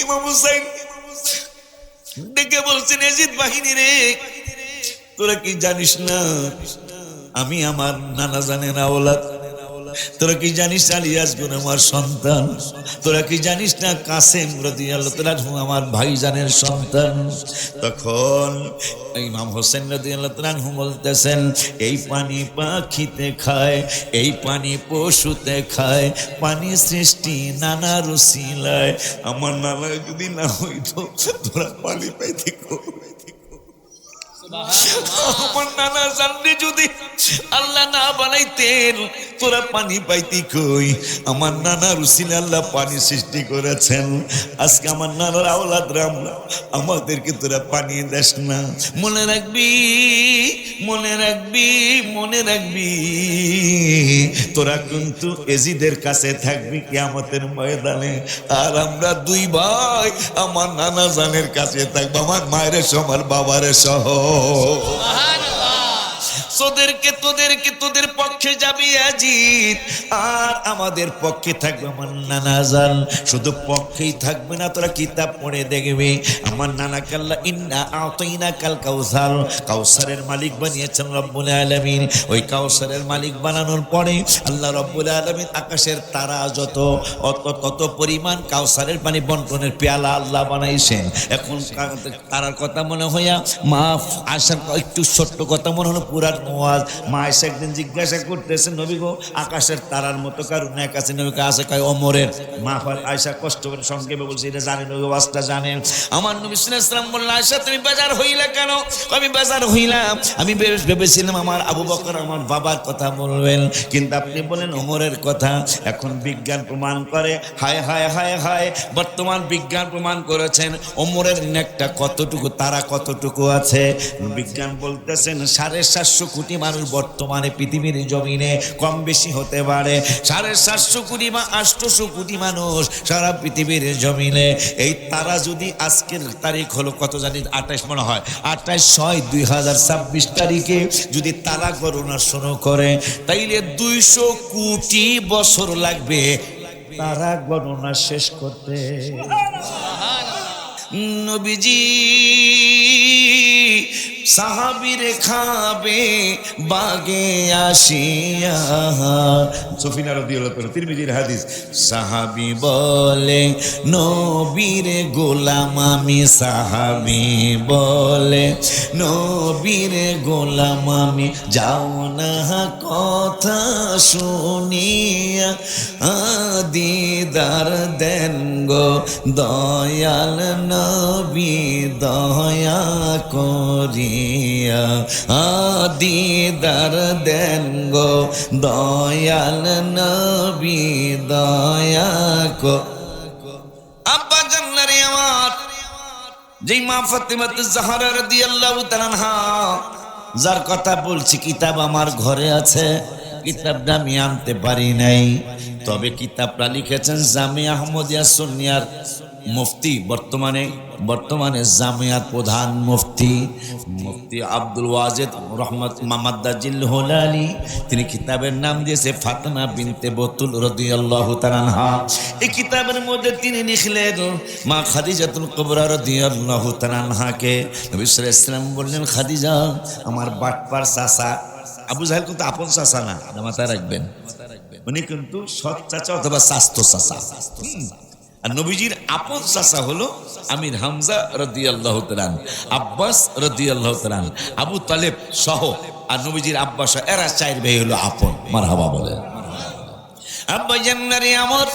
ইমাম হুসাইন ডেকে বলছেন, এজিদ বাহিনী রে, তোরা কি জানিস না আমি আমার নানা জানের আওলাদ? তোরা কি জানিস আলী আসগুন আমার সন্তান? তোরা কি জানিস না কাসেম রাদিয়াল্লাহু তাআলা আমার ভাইজানের সন্তান? তখন ইমাম হোসেন রাদিয়াল্লাহু তাআলা বলতেছেন, এই পানি পাখিতে খায়, এই পানি পশুতে খায়, পানি সৃষ্টি নানা রুসিলায়। আমার নানা যদি না হইতো তোরা পানি পাইতে কই? আমার নানা জানলে যদি আল্লাহ না বানাইতেন তোরা পানি পাইতি কই? আমার নানার উসিলে আল্লাহ পানি সৃষ্টি করেছেন। আজকে আমার নানার আওলাদরা আমরা, আমাদেরকে তোরা পানি দেস না। মনে রাখবি, মনে রাখবি, মনে রাখবি, তোরা কিন্তু এজিদের কাছে থাকবি কিয়ামতের ময়দানে। আর আমরা দুই ভাই আমার নানা জানের কাছে থাকবো, আমার মায়ের সহ আমার বাবার সহ। তোদের পক্ষে যাবি আজিদ, আর আমাদের পক্ষে থাকবে আমার নানা জান। শুধু পক্ষেই থাকবে না, তোরা কিতাব পড়ে দেখবি আমার নানা কাল্লা ইন্না আতাইনা কাল কাউসার, কাউসারের মালিক বানিয়েছেন রব্বুল আলামিন। ওই কাউসারের মালিক বানানোর পরে আল্লাহ রব্বুল আলামিন আকাশের তারা যত তত পরিমাণ কাউসারের পানি বন্টনের পেয়ালা আল্লাহ বানাইছেন। এখন তারার কথা মনে হইয়া মা আসার একটু ছোট্ট কথা মনে হলো পুরার ওয়াজ। মা এসে একদিন জিজ্ঞাসা করতেছেন, নবী গো আকাশের তারার মতো কারণ এক আছে? নবীকে আছে কয় ওমরের। মা আয়েশা কষ্ট করে সংক্ষেপে বলছে, এটা জানেন নবী, ওয়াজটা জানেন। আমার নবী সাল্লাল্লাহু আলাইহি ওয়াসাল্লাম বললেন, আয়েশা তুমি বেজার হইলা কেন? আমি বেজার হইলাম, আমি ভেবেছিলাম আমার আবু বকর আমার বাবার কথা বলবেন, কিন্তু আপনি বলেন ওমরের কথা। এখন বিজ্ঞান প্রমাণ করে, হায় হায় হায় হায়, বর্তমান বিজ্ঞান প্রমাণ করেছেন ওমরের নেকটা কতটুকু, তারা কতটুকু আছে। বিজ্ঞান বলতেছেন 750 কোটি মানুষ বর্তমানে পৃথিবীর জমিনে, কম বেশি হতে পারে 750 কোটি বা 800 কোটি মানুষ সারা পৃথিবীর জমিনে। এই তারা যদি আজকের তারিখ হলো কত জানি 28 মনে হয়, 28/6/2026 তারিখে যদি তারা গণনা শুরু করে, তাইলে 200 কোটি বছর লাগবে তারা গণনা শেষ করতে। নবীজি সাহাবীরে খাবে বাগে আসিয়া, সফিনা রাদিয়াল্লাহু তাআলা তিরমিজির হাদিস। সাহাবী বলে নবীর গোলাম আমি, সাহাবী বলে নবীর গোলাম আমি, যাও না কথা শুনিয়া দিদার দেন গো দয়াল নবী দয়া করিয়া, দিদার দেন গো দয়াল নবী দয়া কর। আব্বা জান্নারে আমার, যেই মা ফাতেমাতুজ জাহরা রাদিয়াল্লাহু তাআলা আনহা, যার কথা বলছি কিতাব আমার ঘরে আছে, কিতাবটা আমি আনতে পারি নাই, তবে কিতাবটা লিখেছেন জামিয়া আহমদিয়া সুন্নিয়ার মুফতি, বর্তমানে জামিয়ার প্রধান মুফতি আব্দুল ওয়াজেদ রহমত মামাদ্দাজিল হোলালি। তিনি কিতাবের নাম দিয়েছে ফাতেমা বিনতে বতুল রাদিয়াল্লাহু তাআলা আনহা। এই কিতাবের মধ্যে তিনি লিখলেন মা খাদিজাতুল কুবরা রাদিয়াল্লাহু তাআলা আনহাকে নবী সাল্লাল্লাহু আলাইহি ওয়াসাল্লাম বললেন, খাদিজা আমার বাটপার চাচা, আবু জাহেল কিন্তু আপন চাচা না, মাথায় রাখবেন, উনি কিন্তু সৎ চাচা অথবা স্বাস্থ্য চাচা। আর নবীজির আপন চাচা হলো আমির হামজা রাদিয়াল্লাহু তাআলা, আব্বাস রাদিয়াল্লাহু তাআলা, আবু তালেব সহ, আর নবীজির আব্বা সহ, এরা 4 ভাই হলো আপন। মারহাবা বলেন। আব্বা জান্নারে আমার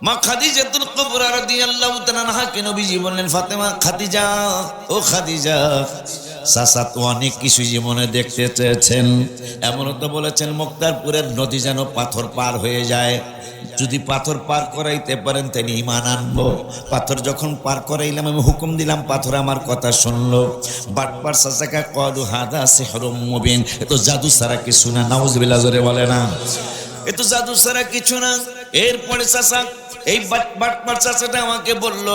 মা খাদিজাতুল কুবরা রাদিয়াল্লাহু তাআলা আনহাকে নবীজি বললেন, ফাতেমা, খাদিজা, ও খাদিজা, চাচা তো অনেক কিছু জীবনে দেখতে চেয়েছেন, এমনও তো বলেছেন মুক্তারপুরের নদী যেন পাথর পার হয়ে যায়, যদি পাথর পার করাইতে পারেন তাহলে ঈমান আনবো। পাথর যখন পার করাইলাম আমি হুকুম দিলাম, পাথর আমার কথা শুনলো। বাটপার চাচাকে ক্বালু হাদা সিহরুম মুবিন, এ তো জাদু ছাড়া কিছু না। নাউজুবিল্লাহ, জোরে বলে না, এ তো জাদু ছাড়া কিছু না। এরপরে চাচা এই বাটপার চাচাটা আমাকে বলল,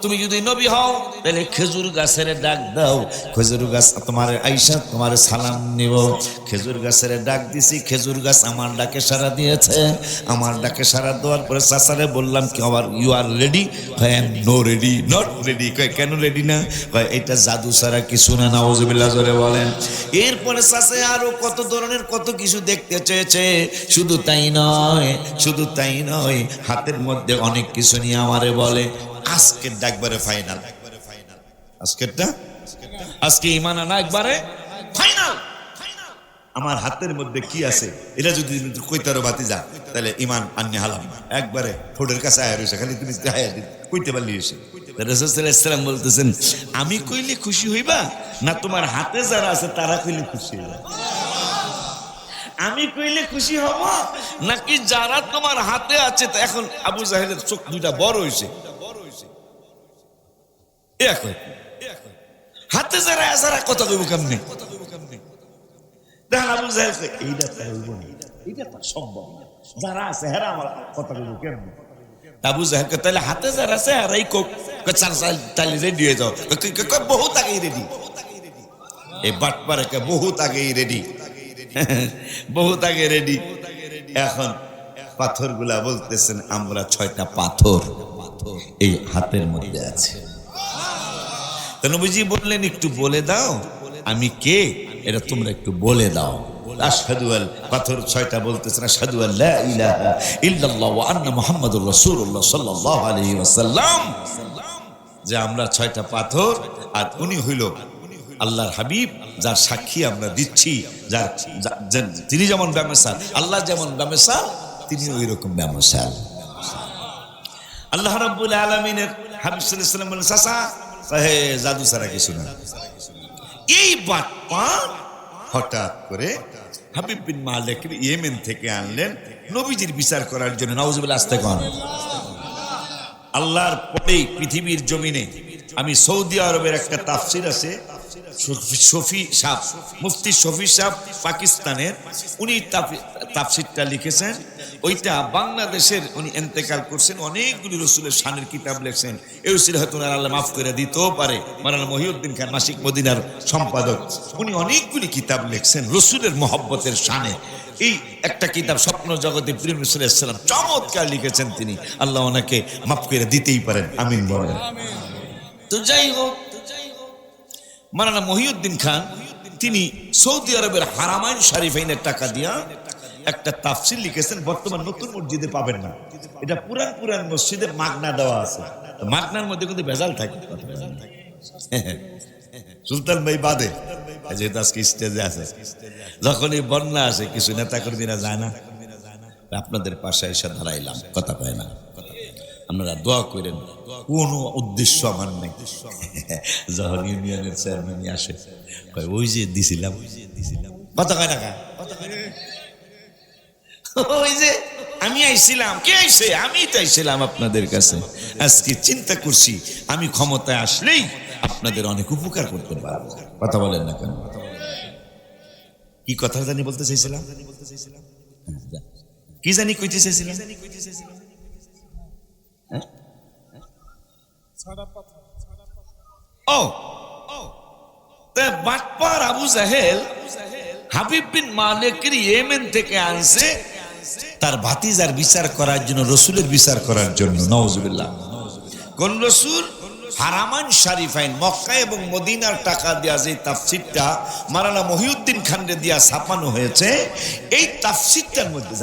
তুমি যদি নবী হও তাহলে খেজুর গাছের ডাক দাও, খেজুর গাছ তোমার আইসা তোমার সালাম নিব। খেজুর গাছের ডাক দিছি, খেজুর গাছ আমার ডাকে সাড়া দিয়েছে। আমার ডাকে সাড়া দেওয়ার পরে চাচারে বললাম কি আবার you are ready? No ready, not ready. কেন রেডি না? এটা জাদু ছাড়া কিছু না। নাউজুবিল্লাহ জোরে বলেন। এরপরে চাচা আরো কত ধরনের কত কিছু দেখতে চেয়েছে। শুধু তাই নয়, শুধু তাই নয়, হাতের মধ্যে অনেক কিছু নিয়ে আমারে বলে আজকের ডাকবারে ফাইনাল। আজকেরটা আজকে ঈমান আনা একবারে ফাইনাল। আমার হাতের মধ্যে কি আছে এটা যদি কইতারো ভাতিজা তাহলে ঈমান আন্নি হালাম একবারে ঠোঁটের কাছে আয়া রইছে, খালি তুমি আয়া কইতে পারলি এসে। রাসূল সাল্লাল্লাহু আলাইহি ওয়াসাল্লাম বলতেছেন, আমি কইলে খুশি হইবা না তোমার হাতে যারা আছে তারা কইলে খুশি হইবা? আমি কইলে খুশি হব নাকি যারা তোমার হাতে আছে? এখন আবু জাহেলের চোখ দুইটা বড় হইছে, হাতে যারা যারা কথা কইব কেমনে? দেখেন আবু জাহেল এইটা হইব না, এইটা তো সম্ভব না, যারা আছে হেরা আমার কথা কইব কেমনে? আবু জাহেলকে তাহলে হাতে যারা আছে হেরাই কোক তাহলে রেডি হয়ে যাও। বহুত আগেই রেডি, এই বাটপারে বহুত আগেই রেডি, বহুত আগে রেডি। এখন পাথরগুলা বলতেছেন আমরা 6টা পাথর এই হাতের মধ্যে আছে। নবীজি বললেন একটু বলে দাও আমি কে, এটা তোমরা একটু বলে দাও। আশহাদু আল পাথর 6টা বলতেছেন আশহাদু আল্লা ইলাহা ইল্লাল্লাহ ওয়া আন্না মুহাম্মাদুর রাসূলুল্লাহ সাল্লাল্লাহু আলাইহি ওয়াসাল্লাম, যে আমরা 6টা পাথর আর উনি হইল আল্লাহর হাবিব, যার সাক্ষী আমরা দিচ্ছি, যার তিনি যেমন বেমিসাল, আল্লাহ যেমন বেমিসাল তিনি ওই রকম বেমিসাল। আল্লাহ রাব্বুল আলামিনের হাবিব সাল্লাল্লাহু আলাইহি ওয়াসাল্লাম বলেন চাচা জাদু ছাড়া কিছু না। এই বাটপা হঠাৎ করে হাবিব বিন মালিক ইয়েমেন থেকে আনলেন নবীজির বিচার করার জন্য। নাউজুবিল্লাহ, আস্তে কোন আল্লাহর পরেই পৃথিবীর জমিনে আমি সৌদি আরবের একটা তাফসির আছে শফি সাহেব, মুফতি শফি সাহেব পাকিস্তানের, উনি তাফসিরটা লিখেছেন। ওইটা বাংলাদেশের উনি ইন্তেকাল করছেন, অনেকগুলি রসুলের শানের কিতাব লিখছেন। এই রসুল হয়তো আল্লাহ মাফ করে দিতেও পারে। মাওলানা মহিউদ্দিন খান মাসিক মদিনার সম্পাদক, উনি অনেকগুলি কিতাব লিখছেন রসুলের মহব্বতের শানে। এই একটা কিতাব স্বপ্ন জগতে প্রিয় রাসূল সাল্লাল্লাহু আলাইহি ওয়াসাল্লাম চমৎকার লিখেছেন তিনি, আল্লাহ ওনাকে মাফ করে দিতেই পারেন, আমিন বলেন। তো যাই হোক, মাওলানা মহিউদ্দিন খান তিনি সৌদি আরবের হারামাইন শরীফাইনের টাকা দিয়া একটা তাফসীর লিখেছেন। বর্তমান নতুন মসজিদে পাবেন না, এটা পুরান মসজিদে মাগনা দেওয়া আছে। মাগনার মধ্যে কিন্তু ভেজাল থাকে। সুলতান ভাই বাদে যেহেতু আজকে স্টেজে আছে, যখনই বন্যা আসে কিছু নেতা কর্মীরা যায় না, আপনাদের পাশে এসে দাঁড়াইলাম, কথা পায় না, আপনারা দোয়া করেন। কোনো উদ্দেশ্য আমার নেই। যখন ইউনিয়নের চেয়ারম্যান আসে ওই যে দিছিলাম, কথা কয় না, ওই যে আমি আইছিলাম, কে আইছে? আমি তো আইছিলাম আপনাদের কাছে। আজকে চিন্তা করছি আমি ক্ষমতায় আসলেই আপনাদের অনেক উপকার করতে পারবো। কথা বলেন না কেন? কি কথা জানি বলতে চাইছিলাম, কি জানি কইতে চাইছিলাম? ও বাটপার আবু জাহেল হাবিব বিন মালিকের ইয়েমেন থেকে আনছে তার ভাতিজার বিচার করার জন্য, রসুলের বিচার করার জন্য। নাউজুবিল্লাহ। কোন রসুল? হারামাইন শরীফাইন, মক্কা এবং মদিনার টাকা দেয়া যে তাফসীরটা মাওলানা মহিউদ্দিন খানরে দিয়া ছাপানো হয়েছে, এই তাফসীরটার মধ্যে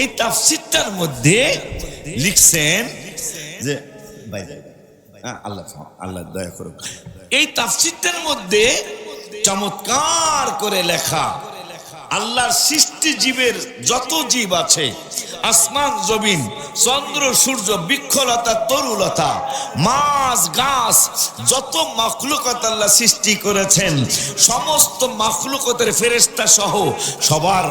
এই তাফসীরটার মধ্যে লিখছেন যে আল্লাহ দয়া করুক, এই তাফসীরটার মধ্যে চমৎকার করে লেখা আল্লাহর সৃষ্টি জীবের যত জীব আছে, আসমান জমিন, চন্দ্র সূর্য, বৃক্ষলতা তরুলতা, মাছ গাছ, যত মাখলুকাত আল্লাহ সৃষ্টি করেছেন, সমস্ত মাখলুকাতের ফেরেশতা সহ সবার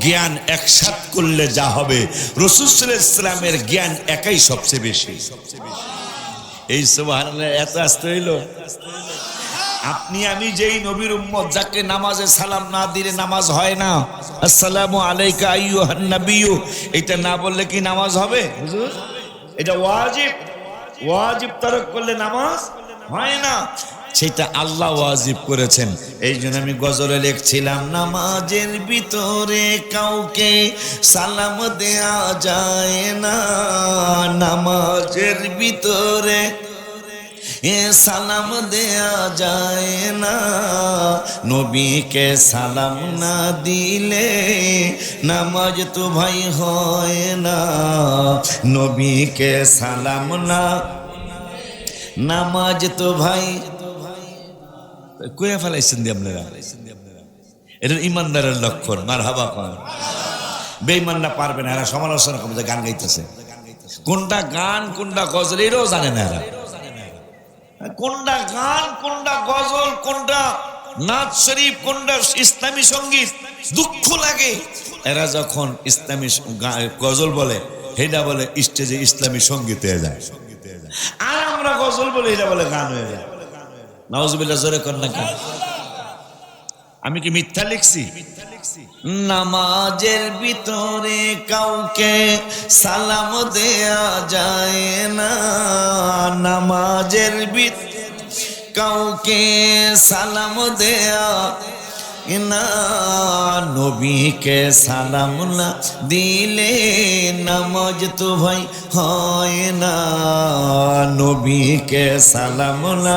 জ্ঞান একসাথ করলে যা হবে, রাসূল সাল্লাল্লাহু আলাইহি ওয়াসাল্লামের জ্ঞান একাই সবচেয়ে বেশি। এই সুবহানাল্লাহ, এত আসতে হইল। আপনি আমি যেই নবীর উম্মত, যাকে নামাজে সালাম না দিলে নামাজ হয় না, আসসালামু আলাইকা আইয়ুহান নবিয়্যু, এটা না বললে কি নামাজ হবে হুজুর? এটা ওয়াজিব, ওয়াজিব তরক করলে নামাজ হয় না, সেটা আল্লাহ ওয়াজিব করেছেন। এই জন্য আমি গজলে লিখছিলাম, নামাজের ভিতরে কাউকে সালাম দেয়া যায় না, নামাজের ভিতরে সালাম দেয়া যায় না, নবীকে সালাম না দিলে নামাজ তো ভাই হয় না, নবীকে সালাম না, নামাজ তো ভাই কয়ে ফেলাইছেন দিয়ে আপনারা। এটা ইমানদারের লক্ষণ। মারহাবা কোন বেঈমানরা পারবে না, এরা সমালোচনা করবে, গান গাইতেছে, কোনটা গান কোনটা গজল এরাও জানে না, এরা কোনটা গান কোনটা গজল কোনটা নাচ শরীফ কোনটা ইসলামী সঙ্গীত। দুঃখ লাগে এরা যখন ইসলামী গজল বলে সেটা বলে স্টেজে ইসলামী সঙ্গীত হয়ে যায়, আর আমরা গজল বলে এটা বলে গান হয়ে যায়। নাউজুবিল্লাহ, জোরে কর না কেন? আমি কি মিথ্যা লিখছি? নামাজের ভিতরে কাউকে সালাম দেয়া যায় না, নামাজের ভিতরে কাউকে সালাম দেয়া না, নবীকে সালাম না দিলে নামাজ তো ভাই হয় না, নবীকে সালাম না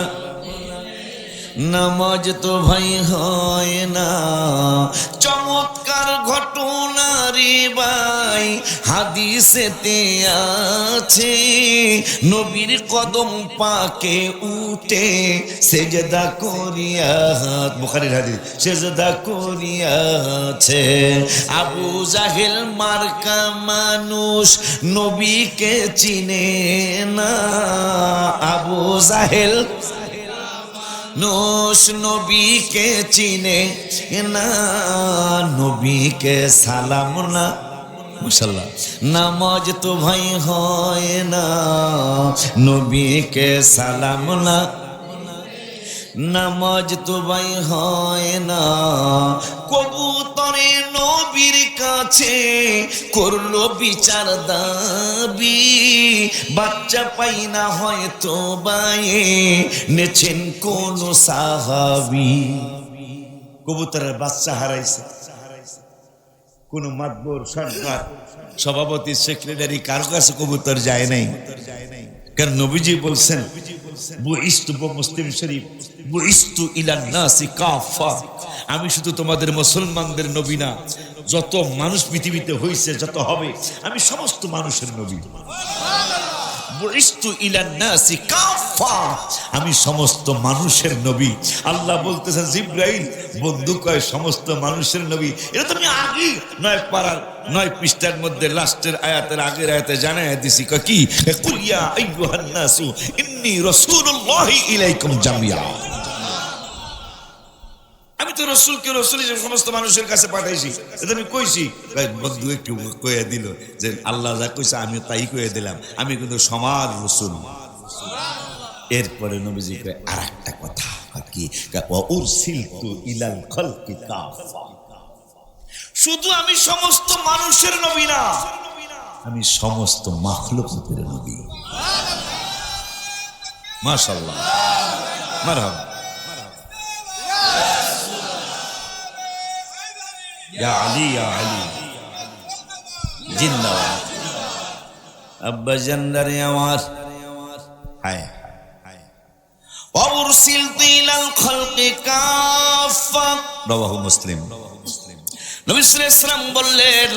নামাজ তো ভাই হয় না। চমৎকার ঘটনা রে ভাই হাদিসেতে আছে, নবীর কদম পাকে উঠে সেজদা করিয়া, বুখারীর হাদিস, সেজদা করিয়াছে। আবু জাহেল মার্কা মানুষ নবীকে চিনে না, আবু জাহেল নবীকে চিনে না, নবীকে সালাম না, মাশাআল্লাহ, নামাজ তো ভাই হয় না, নবীকে সালাম না, নামাজ তো ভাই হয় না। কবুতরে নবীর কাছে করলো বিচার দাবি, বাচ্চা পাই না হয়তো বায়ে নেছেন কোন সাহাবী। কবুতরের বাচ্চা হারাইছে, কোন মাতবর সরকার সভাপতি সেক্রেটারি কারো কাছে কবুতর যায় নাই, কারণ নবীজি বলছেন বুইস্তু, মুসলিম শরীফ, বুইস্তু ইলান নাসি কাফা, আমি শুধু তোমাদের মুসলমানদের নবী না, যত মানুষ পৃথিবীতে হয়েছে যত হবে আমি সমস্ত মানুষের নবী। বুইস্তু ইলান নাসি কাফা, আমি সমস্ত মানুষের নবী। আল্লাহ বলতেছেন জিবরাইল বন্ধু কয় সমস্ত মানুষের নবী। এটা তো আমি আগে 9 পৃষ্ঠার মধ্যে লাস্টের আয়াতের আগের আয়াতে জানায় দিছি, কি কুল ইয়া আইয়ুহান নাসু ইন্নী রাসূলুল্লাহি ইলাইকুম জামিয়া, আমি তো রসুলকে রসুল হিসেবে সমস্ত মানুষের কাছে পাঠাইছি। এটা আমি কইছি, বন্ধু একটু কয়ে দিল যে আল্লাহ যা কইছে আমিও তাই কয়ে দিলাম, আমি কিন্তু সমাজ রসুল। এরপরে নবীজি কয় আর একটা কথা, কি ওয়া উরসিলতু ইলাল খালকি কাফা, শুধু আমি সমস্ত মানুষের নবী না, আমি সমস্ত মাখলুকাতের নবী। মাশাআল্লাহ, মারহাবা, ইয়া আলী, ইয়া আলী জিন্দাবাদ। আব্বা জান্নারে আমার হায় হায়, ওয়া উরসিলতু ইলাল খালকি কাফা, রাওয়াহু মুসলিম। নবী সাল্লাল্লাহু আলাইহি ওয়াসাল্লাম বললেন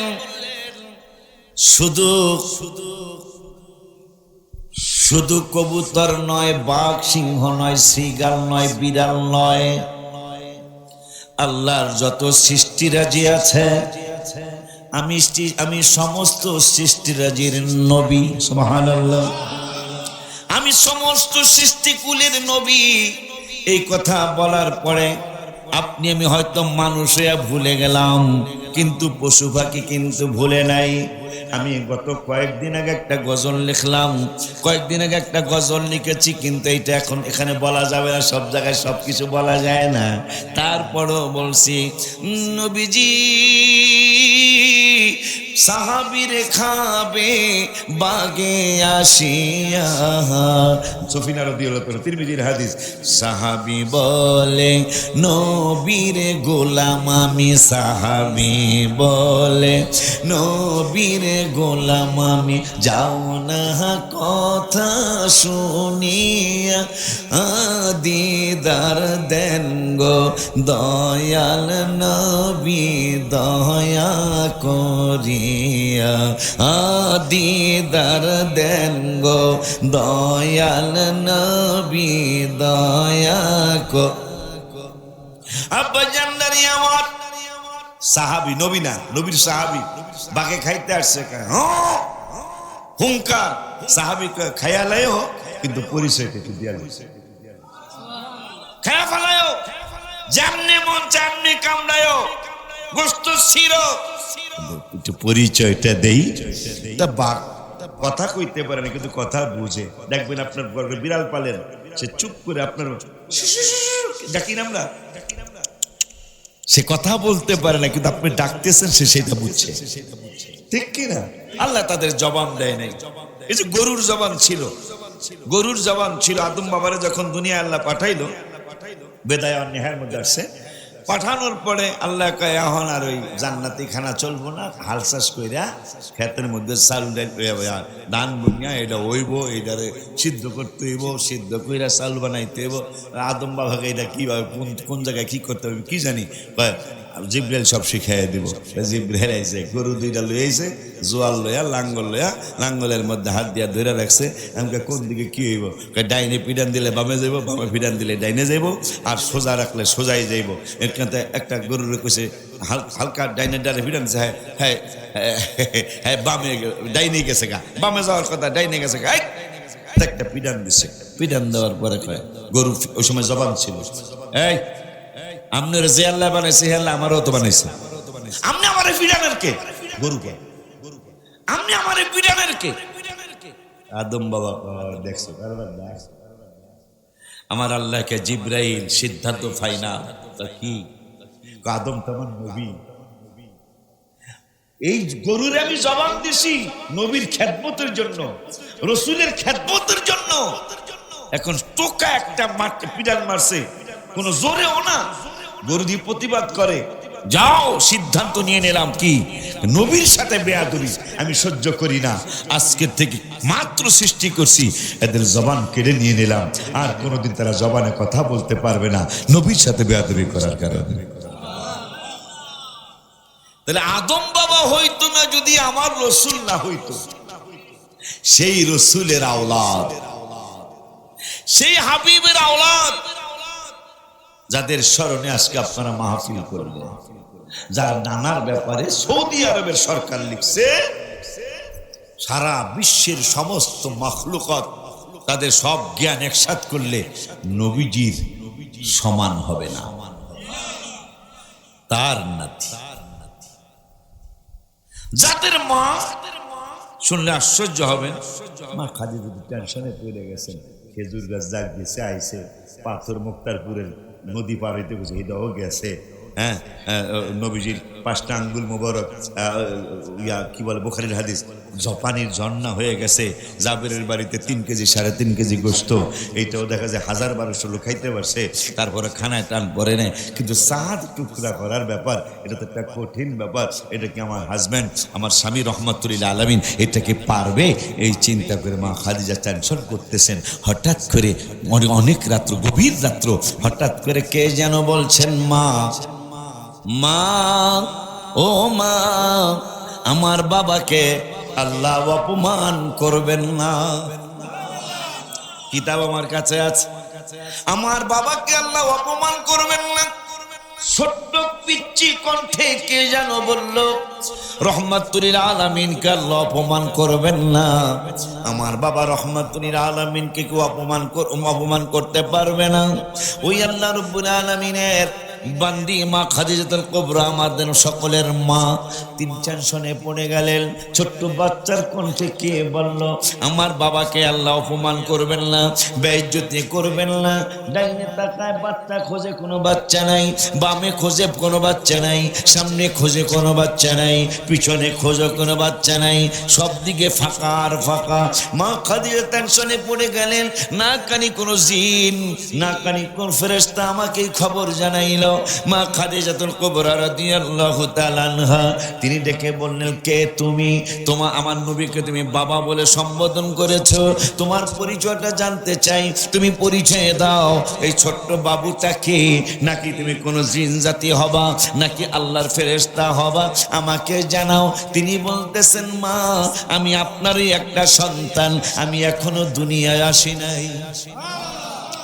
শুধু কবুতর নয়, বাঘ সিংহ নয়, শ্রীগাল নয়, বিড়াল নয়, আল্লাহর যত সৃষ্টিরাজি আছে আমি সমস্ত সৃষ্টিরাজির নবী। সুবহানাল্লাহ, আমি সমস্ত সৃষ্টিকুলের নবী। এই কথা বলার পরে আপনি আমি হয়তো মানুষ হয়ে ভুলে গেলাম, কিন্তু পশু পাখি কিন্তু ভুলে নাই। আমি গত কয়েকদিন আগে একটা গজল লিখলাম, কয়েকদিন আগে একটা গজল লিখেছি, কিন্তু এইটা এখন এখানে বলা যাবে না, সব জায়গায় সব কিছু বলা যায় না। তারপরও বলছি, নবীজি সাহাবীরে খাবে বাগে আসিয়া। সফিনা রাদিয়াল্লাহু তাআলা, তিরমিজির হাদিস। সাহাবী বলে নবীর গোলাম আমি, সাহাবী বলে নবীর গোলাম আমি, যাও না কথা শুনিয়া দিদার দেন গো দয়াল নবী দয়া করিয়া, দিদার দেন গো দয়াল নবী দয়া আব্বা জান্নারি আমার সাহাবী, নবী না, নবীর সাহাবী বাগে খাইতে আসছে, হুঙ্কার সাহাবী খায়া লাইও, কিন্তু পরিচয়টা একটু দিয়া খায়া ফেলায়ও, যেমনি মন চামনি কামড়ায়ও, গোস্ত ছিড়ো, একটু পরিচয়টা দেই। তা বাঘ কথা কইতে পারে না, কিন্তু কথা বুঝে। দেখবেন আপনার ঘরে বিড়াল পালেন, সে চুপ করে আপনার ডাকি না আমরা, সে কথা বলতে পারে না, কিন্তু আপনি ডাকতেছেন সে সেটা বুঝছে, ঠিক কি না? আল্লাহ তাদের জবান দেয় নাই। এই যে গরুর জবান ছিল, গরুর জবান ছিল। আদম বাবারে যখন দুনিয়া আল্লাহ পাঠাইলো, বেদায় অন্যায়ের মধ্যে আসছে, পাঠানোর পরে আল্লাহ কয় এখন আর ওই জান্নাতি খানা চলবো না, হাল চাষ কইরা ক্ষেতের মধ্যে চাল ধান বুনিয়া এটা হইব, এইটারে সিদ্ধ করতে হইব, সিদ্ধ কইরা চাল বানাইতে হইব। আদম বাবাকে এটা কিভাবে কোন জায়গায় কি করতে হবে কি জানি, জিব্রাইল সব শিখাইয়া দিব। জিব্রাইল আইছে, গরু দুইটা লই আইছে, জোয়াল লইয়া লাঙ্গল লইয়া, লাঙ্গলের মধ্যে হাত দিয়া ধরে রাখছে। আমাকে কোন দিকে কি হইব, ডাইনে পিডান দিলে বামে যাইব, বামে পিডান দিলে ডাইনে যাইব, আর সোজা রাখলে সোজাই যাইব। এর কাছে একটা গরুরে কইছে হালকা ডাইনে ডারে পিডান দিছে, হ্যাঁ হ্যাঁ বামে ডাইনে গেছে গা, বামে যাওয়ার কথা ডাইনে গেছে গা, একটা পিডান দিছে। পিডান দেওয়ার পরে কয়, গরু ওই সময় জবান ছিল, এই আপনার যে আল্লাহ বানাইছে হে আল্লাহ আমারও তো বানাইছে, আপনি আমারে পিডানের কে? গরুকে আপনি আমারে পিডানের কে? আদম বাবা দেখছো আমার আল্লাহকে জিব্রাইল সিদ্ধান্ত ফাইনাল কি, আদম তোমার নবী, এই গরুরে আমি জবান দিছি নবীর খেদমতের জন্য, রসুলের খেদমতের জন্য। এখন টোকা একটা মারতে পিডান মারছে, কোন জোরেও না, গরু দিয়ে প্রতিবাদ করে, যাও সিদ্ধান্ত নিয়ে নিলাম কি নবীর সাথে বেয়াদবি আমি সহ্য করি না, আজকের থেকে মাত্র সৃষ্টি করছি, এদের জবান কেড়ে নিয়ে নিলাম, আর কোনোদিন তারা জবানে কথা বলতে পারবে না নবীর সাথে বেয়াদবি করার কারণে। তাহলে আদম বাবা হইতো না যদি আমার রসুল না হইতো, সেই রসুলের আওলাদ, সেই হাবিবের আওলাদ, যাদের স্মরণে আজকে আপনারা মাহফিল করলেন, যার নানার ব্যাপারে সৌদি আরবের সরকার লিখছে সারা বিশ্বের সমস্ত মাখলুকাত তাদের সব জ্ঞান একসাথ করলে নবীজির সমান হবে না, তার নাতি। যাদের মা শুনলে আশ্চর্য হবেন, মা খালি যদি টেনশনে পড়ে গেছেন, খেজুর গাছ জাগ দিয়েছে আইছে, পাথর মুক্তারপুরের নদী পার হইতে গেছে, এটাও গেছে, হ্যাঁ নবীজির 5টা আঙ্গুল মোবারক কি বলে বুখারীর হাদিস, পানির ঝর্ণা হয়ে গেছে, জাবেরের বাড়িতে 3 কেজি 3.5 কেজি গোস্ত, এইটাও দেখা যায় 1000-1200 লোক খাইতে পারছে, তারপরে খানায় টান পরে নেয়। কিন্তু চাঁদ টুকরা করার ব্যাপার, এটা তো একটা কঠিন ব্যাপার, এটা কি আমার হাজব্যান্ড আমার স্বামী রহমাতুল্লাহ আলামিন এটা কি পারবে? এই চিন্তা করে মা খাদিজা টেনশন করতেছেন। হঠাৎ করে অনেক রাত্র, গভীর রাত্র, হঠাৎ করে কে যেন বলছেন, মা মা ও মা, আমার বাবাকে আল্লাহ অপমান করবেন না। কিতাব আমার কাছে আছে, আমার বাবাকে আল্লাহ অপমান করবেন না। ছোট্ট পিচ্চি কণ্ঠে কে যেন বলল, রহমাতুল আলামিনকে আল্লাহ অপমান করবেন না। আমার বাবা রহমাতুল আলামিনকে কেউ অপমান করতে পারবে না। ওই আল্লাহ রাব্বুল আলামিনের বান্দি মা খাদিজাতুল কুবরা আমাদের সকলের মা তিনি টেনশনে পড়ে গেলেন। ছোট্ট বাচ্চার কণ্ঠে কে বলল আমার বাবাকে আল্লাহ অপমান করবেন না, বেইজ্জতি করবেন না। ডাইনে তাকায় বাচ্চা খোঁজে, কোনো বাচ্চা নাই। বামে খোঁজে, কোনো বাচ্চা নাই। সামনে খোঁজে, কোনো বাচ্চা নাই। পিছনে খোঁজে, কোনো বাচ্চা নাই। সব দিকে ফাঁকা আর ফাঁকা। মা খাদিজা টেনশনে পড়ে গেলেন, না কানি কোনো জিন, না কানি কোন ফেরেশতা আমাকে খবর জানাইলো। মা খাদিজাতুল কুবরা রাদিয়াল্লাহু তাআলা আনহা তিনি ডেকে বললেন, কে তুমি? আমার নবীকে তুমি বাবা বলে সম্বোধন করেছো, তোমার পরিচয়টা জানতে চাই, তুমি পরিচয় দাও। এই ছোট্ট বাবুটা কে? নাকি তুমি কোনো জিন জাতি হবা, নাকি আল্লাহর ফেরেশতা হবা, আমাকে জানাও। তিনি বলতেছেন, মা আমি আপনারই একটা সন্তান, আমি এখনো দুনিয়ায় আসি নাই।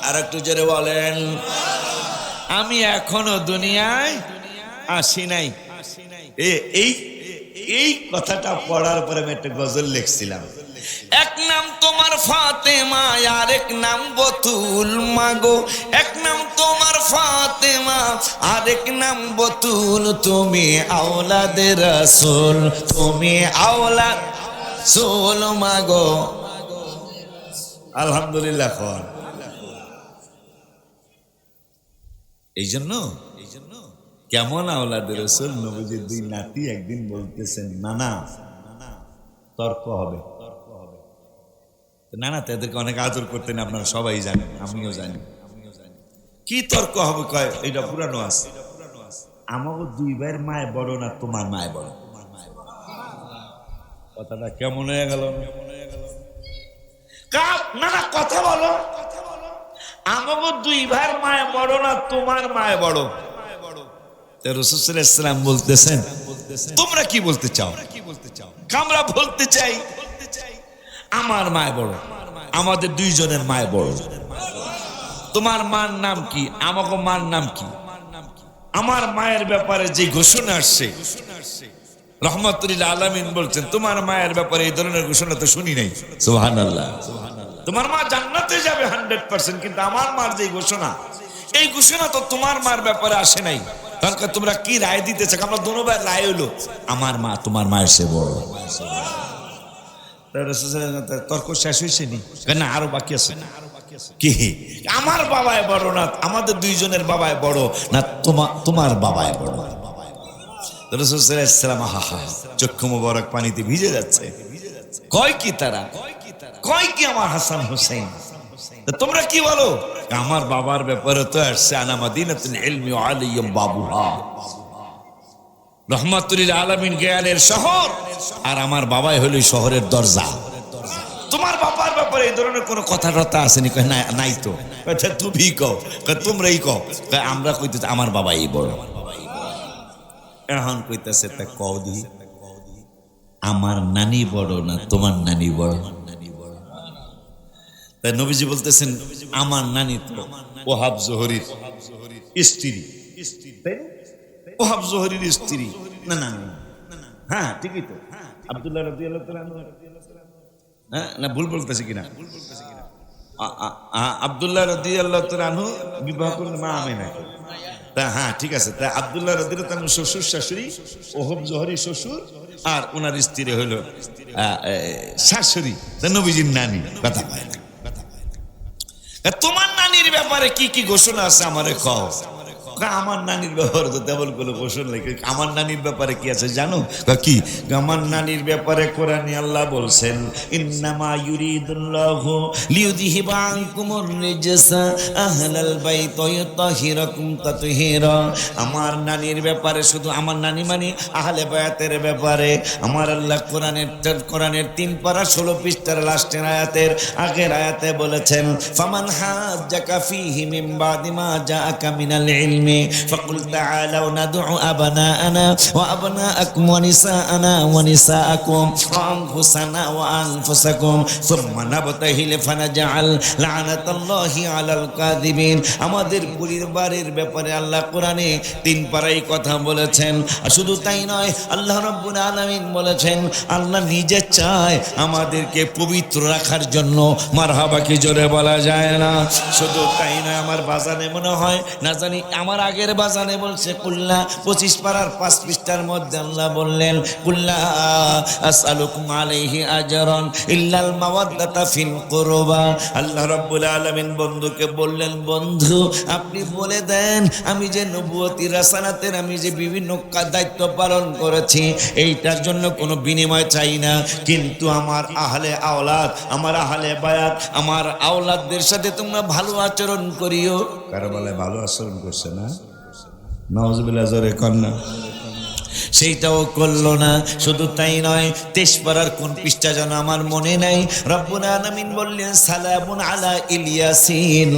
আর একটু জোরে বলেন, আমি এখনো দুনিয়ায় আসি নাই। এই কথাটা পড়ার পরে আমি একটা গজল লিখছিলাম। এক নাম তোমার ফাতেমা, আর এক নাম বতুল মাগো। এক নাম তোমার ফাতেমা, আর এক নাম বতুল। তুমি আওলাদে রাসূল, তুমি আওলাদ রাসূল মাগো। আলহামদুলিল্লাহ। এই জন্য কেমন আওলাদে রাসূল নবীজির দুই নাতি একদিন বলতেছেন, নানা তর্ক হবে। নানা তাদেরকে অনেক আদর করতেন, আপনারা সবাই জানেন, আমিও জানি। কি তর্ক হবে? কয় এটা পুরানো আছে, আমাকে দুই ভাইয়ের মায় বড় না তোমার মায় বড়। কথাটা কেমন হয়ে গেল? নানা কথা বলো, আমাকে দুই ভাইয়ের মায় বড় না তোমার মায় বড়। রাসূল সাল্লাল্লাহু আলাইহি ওয়াসাল্লাম বলতেছেন, তোমরা কি বলতে চাও? আমরা বলতে চাই আমার মায় বড়, আমাদের দুইজনের মায় বড়। তোমার মার নাম কি? আমাকে মার নাম কি? আমার মায়ের ব্যাপারে যে ঘোষণা আসছে, রহমাতুল আলামিন বলছেন তোমার মায়ের ব্যাপারে এই ধরনের ঘোষণা তো শুনি নাই। সুবহানাল্লাহ। তোমার মা জান্নাতে যাবে 100%, কিন্তু আমার মার যে ঘোষণা, এই ঘোষণা তো তোমার মার ব্যাপারে আসে নাই। তাহলে তোমরা কি রায় দিতে চাও? আমরা দুনোবার রায় হলো আমার মা তোমার মায়ের সে বড়। তর্ক শেষ হয়েছে নি? না, আরো বাকি আছে। কি আমার বাবায় বড় না আমাদের দুইজনের বাবায় বড় না তোমার বাবায় বড়? রাসূল সাল্লাল্লাহু আলাইহি ওয়াসাল্লাম চক্ষু মোবারক পানিতে ভিজে যাচ্ছে। কয় কি তারা? কয় কি আমার হাসান হোসেন? তোমরা কি বলো? আমার বাবার ব্যাপারে তো আসছে, আনা মাদিনাতুল ইলমি ওয়া আলাইহিম বাবুহা। রহমাতুল আলামিন জ্ঞানের শহর, আর আমার বাবাই হলো শহরের দরজা। তোমার বাবার ব্যাপারে এই ধরনের কোনো কথা টথা আসেনি? নাই তো। তুমি কও, তোমরাই কও। আমরা কইতে আমার বাবাই বড়। এখন কইতেছে তা কও দি, আমার নানি বড় না তোমার নানি বড়? তাই নবীজি বলতেছেন আমার নানি তো ওহাব জোহরির স্ত্রী। ওহাব জোহরির স্ত্রী। না না, হ্যাঁ ঠিকই তো। আব্দুল্লাহ রাদিয়াল্লাহু তাআলা আনহু, হ্যাঁ না ভুল বলতেছি কিনা? আব্দুল্লাহ রাদিয়াল্লাহু তাআলা আনহু বিবাহ করলেন মা আমেনাকে। তা হ্যাঁ ঠিক আছে। তা আব্দুল্লাহ রাদিয়াল্লাহু তাআলা শ্বশুর শাশুড়ি, ওহাব জোহরি শ্বশুর, আর ওনার স্ত্রী হলো শাশুড়ি, নবীজির নানি। কথা পায় না। তোমার নানির ব্যাপারে কি কি ঘোষণা আছে আমারে কও। আমার নানির ব্যাপারে তো তেমন কোনো ঘোষণা নেই। আমার নানির ব্যাপারে কি আছে জানো? কি আমার নানির ব্যাপারে কোরআনে আল্লাহ বলছেন, ইন্নামা ইউরিদুল্লাহু লিইউযহিবা আনকুমুর রিজসা আহলাল বাইতি ওয়া ইউতাহিরাকুম তাতহীরা। আমার নানির ব্যাপারে, শুধু আমার নানি মানে আহলে বায়াতের ব্যাপারে আমার আল্লাহ কোরআনের 3 পারা 16 পৃষ্ঠার লাস্টের আয়াতের আগের আয়াতে বলেছেন, ফামান হাজ্জাকা ফীহি মিন বাদি মা জাআকা মিনাল ইলমি فقل تعالوا ندعو أبناءنا وأبناءكم ونساءنا ونساءكم وأنفسنا وأنفسكم ثم نبتهل فنجعل لعنة الله على الكاذبين। আমাদের পরিবারের ব্যাপারে আল্লাহ কোরআনে 3 পারায় কথা বলেছেন। শুধু তাই নয়, আল্লাহ রাব্বুল আলামিন বলেছেন আল্লাহ নিজে চায় আমাদেরকে পবিত্র রাখার জন্য। মারহাবা কি জোরে বলা যায় না? শুধু তাই নয়, আমার বাজানে মনে হয় না জানি আমার আমার আগের বাজানে বলছে কুল্লা 25 পারার 5 পৃষ্ঠার মধ্যে আল্লাহ বললেন কুল্লা আসআলুকুম আলাইহি আজরান ইল্লাল মাওয়াদ্দাতা ফিল কুরবা। আল্লাহ রাব্বুল আলামিন বন্ধুকে বললেন, বন্ধু আপনি বলে দেন আমি যে নবুয়তি রাসালাতের আমি যে বিভিন্ন দায়িত্ব পালন করেছি এইটার জন্য কোনো বিনিময় চাই না, কিন্তু আমার আহলে আওলাদ, আমার আহলে বায়াত, আমার আওলাদদের সাথে তোমরা ভালো আচরণ করিও। কারো বলে ভালো আচরণ করছে না, নাউজুবিল্লাহ, জোরে কন্যা। সেইটাও করলো না। শুধু তাই নয়, 23 পারার কোন পৃষ্ঠা যেন আমার মনে নাই, রব্বুল আলামিন বললেন সালামুন আলা ইলিয়াসিন।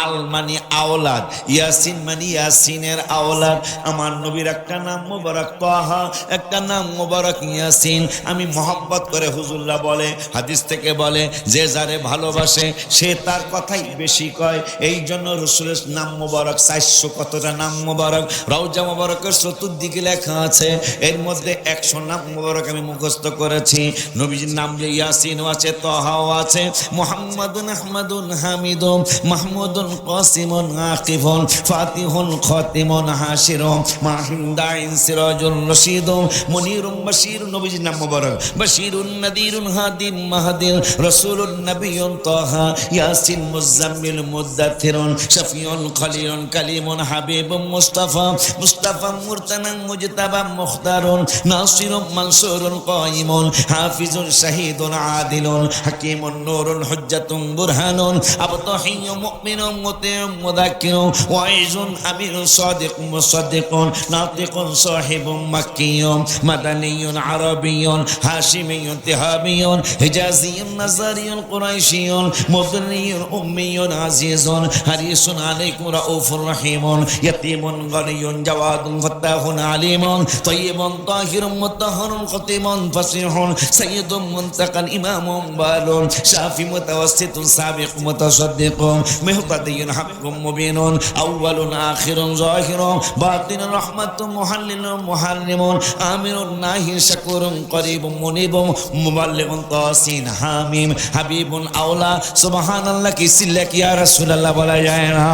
আল মানে আওলাদ, ইয়াসিন মানে ইয়াসিনের আওলাদ। আমার নবীর একটা নাম মুবারক তাহা, একটা নাম মুবারক ইয়াসিন। আমি মহব্বত করে, হুজুররা বলে, হাদিস থেকে বলে, যে যারে ভালোবাসে সে তার কথাই বেশি কয়। এই জন্য রাসূলের নাম মুবারক 400 কতটা নাম মুবারক রওজা মুবারকের চতুর্দিকে লেখা আছে। এর মধ্যে 100 নাম মুবারক আমি মুখস্থ করেছি। নবীজির নাম যে ইয়াসিনও আছে, তাহাও আছে, মুহাম্মাদুন আহমাদুন হামিদুন মাহমুদুন কাসিমুন আকিফুন ফাতিহুন খাতিমুন হাশিরুন মাহিন্দাইন সিরাজুল রশিদুন মুনিরুন বাশিরুন। নবীজির নাম মুবারক বাশিরুন নাদিরুন হাদিম মাহদিন রাসূলুন নবিয়ুন তাহা ইয়াসিন মুজাম্মিল মুদ্দাথিরুন শাফিউন খলিলুন কালিমুন হাবিবুন মুস্তাফা মুস্তাফা মুরতানা মুজতাবা মুখতারুন নাসিরুন মানসুরুন কাইমুন হাফিজুন শাহীদুন আদিলুন হাকীমুন নূরুন হুজ্জাতুন বুরহানুন আবতাহিয়্যুম মুমিনুন মুতিউম মুযাক্কিরুন ওয়াইজুন আমিরুন সাদিকুন মুসাদ্দিকুন নাতিকুন সাহিবুন মাক্কিয়ুন মাদানিয়ুন আরাবিয়ুন হাশিমিয়ুন তিহাবিয়ুন হিজাজিয়ুন নাজারিয়ুন কুরাইশিয়ুন মুদনিয়ুন উম্মিয়ুন আজিজুন হারিসুন আলাইকুম রাউফুর রহিমুন ইয়াতীমুন গনিয়ুন জাওয়াদুন ফাত্তাহুন আলিমুন তাইয়িবুন তাহিরুন মুতাহহারুন খতিমুন ফাসিহুন সাইয়্যিদুন মুনতাকান ইমামুন বালুন শাফি মুতাওয়াসসিতুন সাবিক মুতাসাদ্দিকুন মুহতাদিয়ুন হাক্কুম মুবিনুন আউয়ালুন আখিরুন যাহিরুন বাতিনুন রাহমাতুন মুহাল্লিলুন মুহাল্লিমুন আমিরুন নাহি শাকুরুন করিবুন মুনিবুন মুবাল্লিগুন তাসিন হামিম হাবিবুন আওলা। সুবহানাল্লাহ কি সিল্লা কি ইয়া রাসূলুল্লাহ বলা যায় না?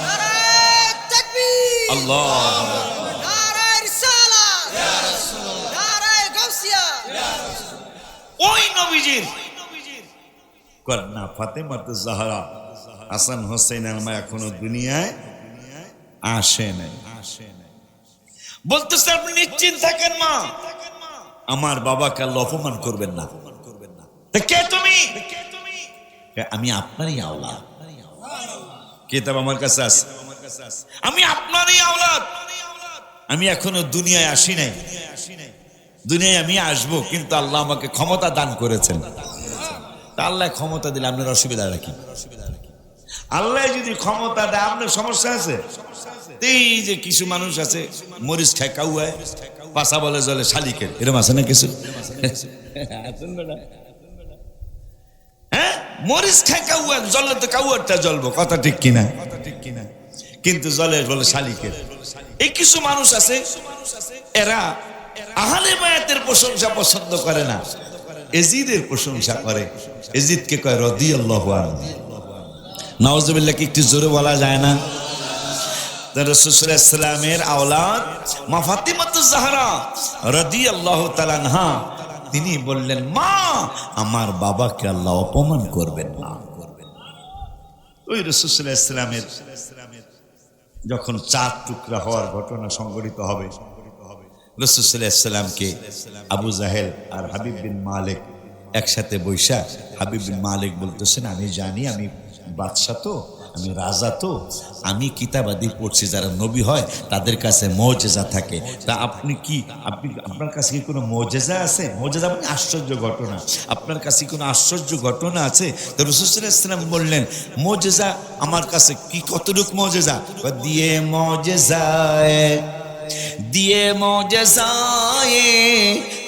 নারে তাকবীর, আল্লাহ, নারে রিসালাত, ইয়া রাসূলুল্লাহ, নারে গাউসিয়া, ইয়া রাসূলুল্লাহ। ওই নবীজির কন্যা ফাতেমাতুজ জাহরা হাসান হোসেন আলমা এখনো দুনিয়ায় আসে নাই। বলতেছে আপনি নিশ্চিন্ত থাকেন মা, আমার বাবাকে আল্লাহ অপমান করবেন না। কে তুমি? আমি আপনারই আওলাদ। কিতাব আমার কাছে আছে, আমি আপনারই আওলাদ। আমি এখনো দুনিয়ায় আসি নাই, দুনিয়ায় আমি আসবো, কিন্তু আল্লাহ আমাকে ক্ষমতা দান করেছেন। তা আল্লাহ ক্ষমতা দিলে আপনার অসুবিধা রাখি? আল্লাহ যদি ক্ষমতা দেয় আপনার সমস্যা আছে? এই যে কিছু মানুষ আছে মরিচ খায় কাউয়ায়, পাশা বলে জলে শালিকের, এরকম আছে না কিছু? হ্যাঁ, মরিচ খায় কাউয়া, জলে তো কাউয়ারটা জ্বলবো, কথা ঠিক কিনা? কিন্তু জলে বলে শালিকের। এই কিছু মানুষ আছে, এরা আহলে বায়াতের প্রশংসা পছন্দ করে না, এজিদের প্রশংসা করে। এজিদকে কয় রাদিয়াল্লাহু আনহু। নাউজুবিল্লাহ কি একটু জোরে বলা যায় না? রাসূল সাল্লাল্লাহু আলাইহি ওয়াসাল্লামের আওলাদ মা ফাতিমাতুজ জাহরা রাদিয়াল্লাহু তাআলা আনহা, তিনি বললেন, মা আমার বাবাকে আল্লাহ অপমান করবেন না। ওই রাসূল সাল্লাল্লাহু আলাইহি ওয়াসাল্লামের যখন 4 টুকরা হওয়ার ঘটনা সংঘটিত হবে, রাসূল সাল্লাল্লাহু আলাইহি ওয়াসাল্লামকে আবু জাহেল আর হাবিব বিন মালিক একসাথে বৈশা, হাবিব বিন মালিক বলতেছেন, আমি জানি আমি বাদশা তো, আমি রাজা তো, আমি কিতাবাদি পড়ছি, যারা নবী হয় তাদের কাছে মুজিজা থাকে। তা আপনি কি, আপনার কাছে কি কোনো মুজিজা আছে? মুজিজা মানে আশ্চর্য ঘটনা। আপনার কাছে কোনো আশ্চর্য ঘটনা আছে? তো রাসূল সাল্লাল্লাহু আলাইহি ওয়াসাল্লাম বললেন, মুজিজা আমার কাছে কি, কতটুকু মুজিজা? দিয়ে মুজিজায়ে, दिए मौजज़ाए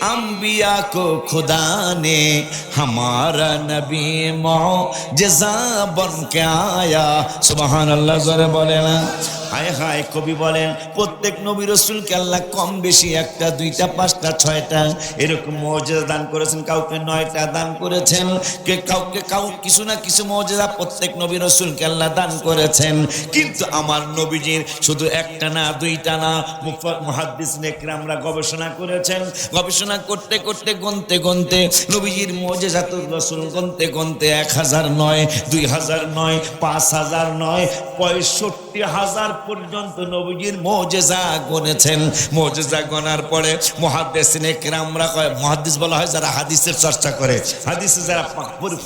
अंबिया को खुदा ने, हमारा नबी मौजज़ा बन के आया। सुबहान अल्लाह, ज़रा बोले ना, হায় হায়, কবি বলেন প্রত্যেক নবী রাসূলকে আল্লাহ কম বেশি একটা, দুইটা, পাঁচটা, ছয়টা এরকম মুজিজা দান করেছেন, কাউকে 9টা দান করেছেন, কাউকে কিছু না কিছু মুজিজা প্রত্যেক নবী রাসূলকে আল্লাহ দান করেছেন। কিন্তু আমার নবীজির শুধু একটা না, দুইটা না, মুহাদ্দিসিনে কিরামরা গবেষণা করেছেন। গবেষণা করতে করতে গুনতে গুনতে নবীজির মুজিজাতুর রাসূল গুনতে গুনতে 1000 নয়, 2000 নয়, 5000 নয়, 65,000 পর্যন্ত নবীজির মুজিজা গুনেছেন। মুজিজা গোনার পরে মুহাদ্দিসিনে কিরামরা কয়, মুহাদ্দিস বলা হয় যারা হাদিসের চর্চা করে, হাদিসে যারা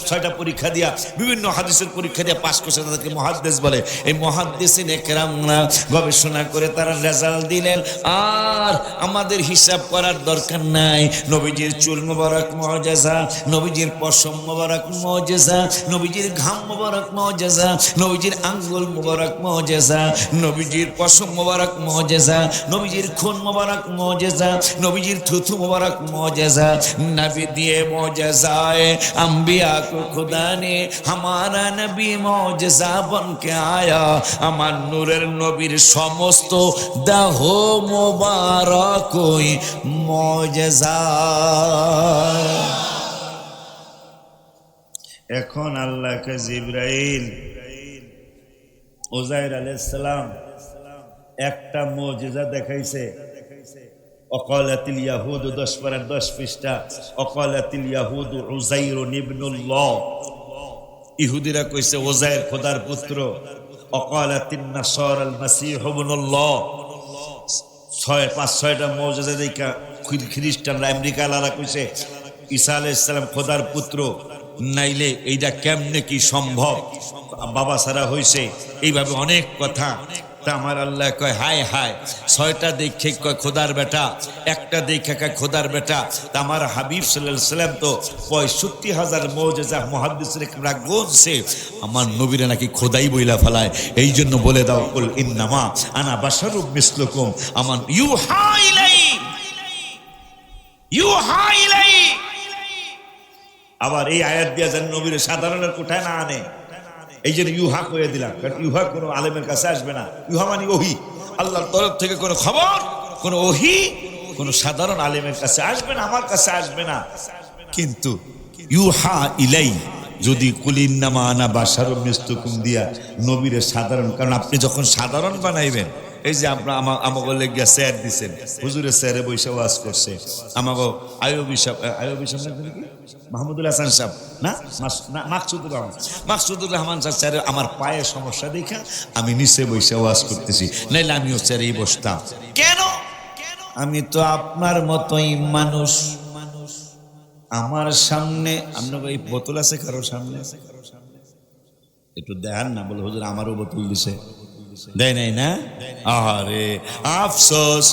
6টা পরীক্ষা দিয়া, বিভিন্ন হাদিসের পরীক্ষা দিয়া পাস করছে তাদেরকে মুহাদ্দিস বলে। এই মুহাদ্দিসিনে কিরামরা গবেষণা করে তারা রেজাল্ট দিলেন, আর আমাদের হিসাব করার দরকার নাই। নবীজির চুল মোবারক মুজিজা, নবীজির পশম মোবারক মুজিজা, নবীজির ঘাম মোবারক মুজিজা, নবীজির আঙ্গুল মোবারক মুজিজা, নবীজির পশম মোবারক মুজিজা, নবীজির খুন মোবারক মুজিজা, নবীজির থুথু মোবারক মুজিজা। নবী দিয়ে মুজিজাए अंबिया को खुदा ने हमारा नबी मुजिजा बन के आया। আমার নূরের নবীর সমস্ত দেহ মোবারকই মুজিজা। এখন আল্লাহকে জিবরাইল উযাইর আলাইহিস সালাম একটা মুজিজা দেখাইছে। অকালাতিল ইয়াহুদ 10 পারা 10 পৃষ্ঠা, অকালাতিল ইয়াহুদ উযাইর ইবনুল্লাহ, ইহুদিরা কইছে উযাইর খোদার পুত্র। অকালাতিন নাসারা আল মাসীহ ইবনুল্লাহ, 5-6টা মুজিজা দেখা খ্রিস্টানরা আমেরিকালারা কইছে ঈসা আলাইহিস সালাম খোদার পুত্র, নাইলে এইটা কেমনে কি সম্ভব, বাবা সারা হইছে, এইভাবে অনেক কথা। তা আমার আল্লাহ কয় হায় হায়, 6টা দেখে কয় খোদার বেটা, একটা দেখে কয় খোদার বেটা। তা আমার হাবিব সাল্লাল্লাহু আলাইহি সাল্লাম তো 65,000 মুজিজা মুহাদ্দিসিনে কিরামরা গুনছে, আমার নবীরা নাকি খোদাই বইলা ফেলায়। এই জন্য বলে দাও কুল ইন্নামা আনা বাশারুম মিসলুকুম, আমার ইউহা ইলাই, ইউহা ইলাই। আবার এই আয়াত দিয়া যেন নবীর সাধারণের কোঠায় না আনে, এই জন্য ইউহা কয়ে দিলাম, কারণ ইউহা কোনো আলেমের কাছে আসবে না। ইউহা মানে ওহী, আল্লাহর তরফ থেকে কোনো খবর, কোনো ওহী কোনো সাধারণ আলেমের কাছে আসবে না, আমার কাছে আসবে না। কিন্তু ইউহা ইলাই যদি কুলিন্নামা আনা বাশারুম মিসলুকুম দিয়া নবীরে সাধারণ, কারণ আপনি যখন সাধারণ বানাইবেন, এই যে আপনার আমাকে লেগে স্যার দিচ্ছেন, হুজুরের স্যারে বৈশা ওয়াজ করছে, আমাকে আইয়ুবী সাহেব মাহমুদুল হাসান সাহেব না মাকসুদুর রহমান স্যারের আমার পায়ে সমস্যা দেখা আমি নিচে বৈশা ওয়াজ করতেছি, নাইলে আমিও স্যারেই বসতাম। কেন? আমি তো আপনার মতোই মানুষ। আমার সামনে আপনার এই বোতল আছে, কারো সামনে একটু দেখান না, বলে হুজুর আমারও বোতল দিছে, দেয় নাই না? আরে আফসোস,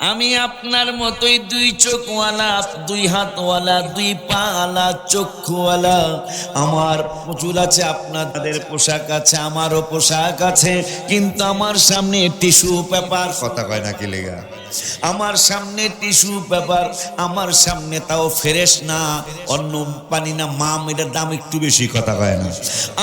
আমি আপনার মতোই 2 চোখওয়ালা, 2 হাতওয়ালা, 2 পাওয়ালা, চক্ষুওয়ালা। আমার চুল আছে, আপনাদের পোশাক আছে, আমারও পোশাক আছে, কিন্তু আমার সামনে টিস্যু পেপার, কথা কয় নাকি লেগা, আমার সামনে টিস্যু পেপার, আমার সামনে তাও ফ্রেশ না, অন্য পানি না, মাম, এটার দাম একটু বেশি, কথা কয় না।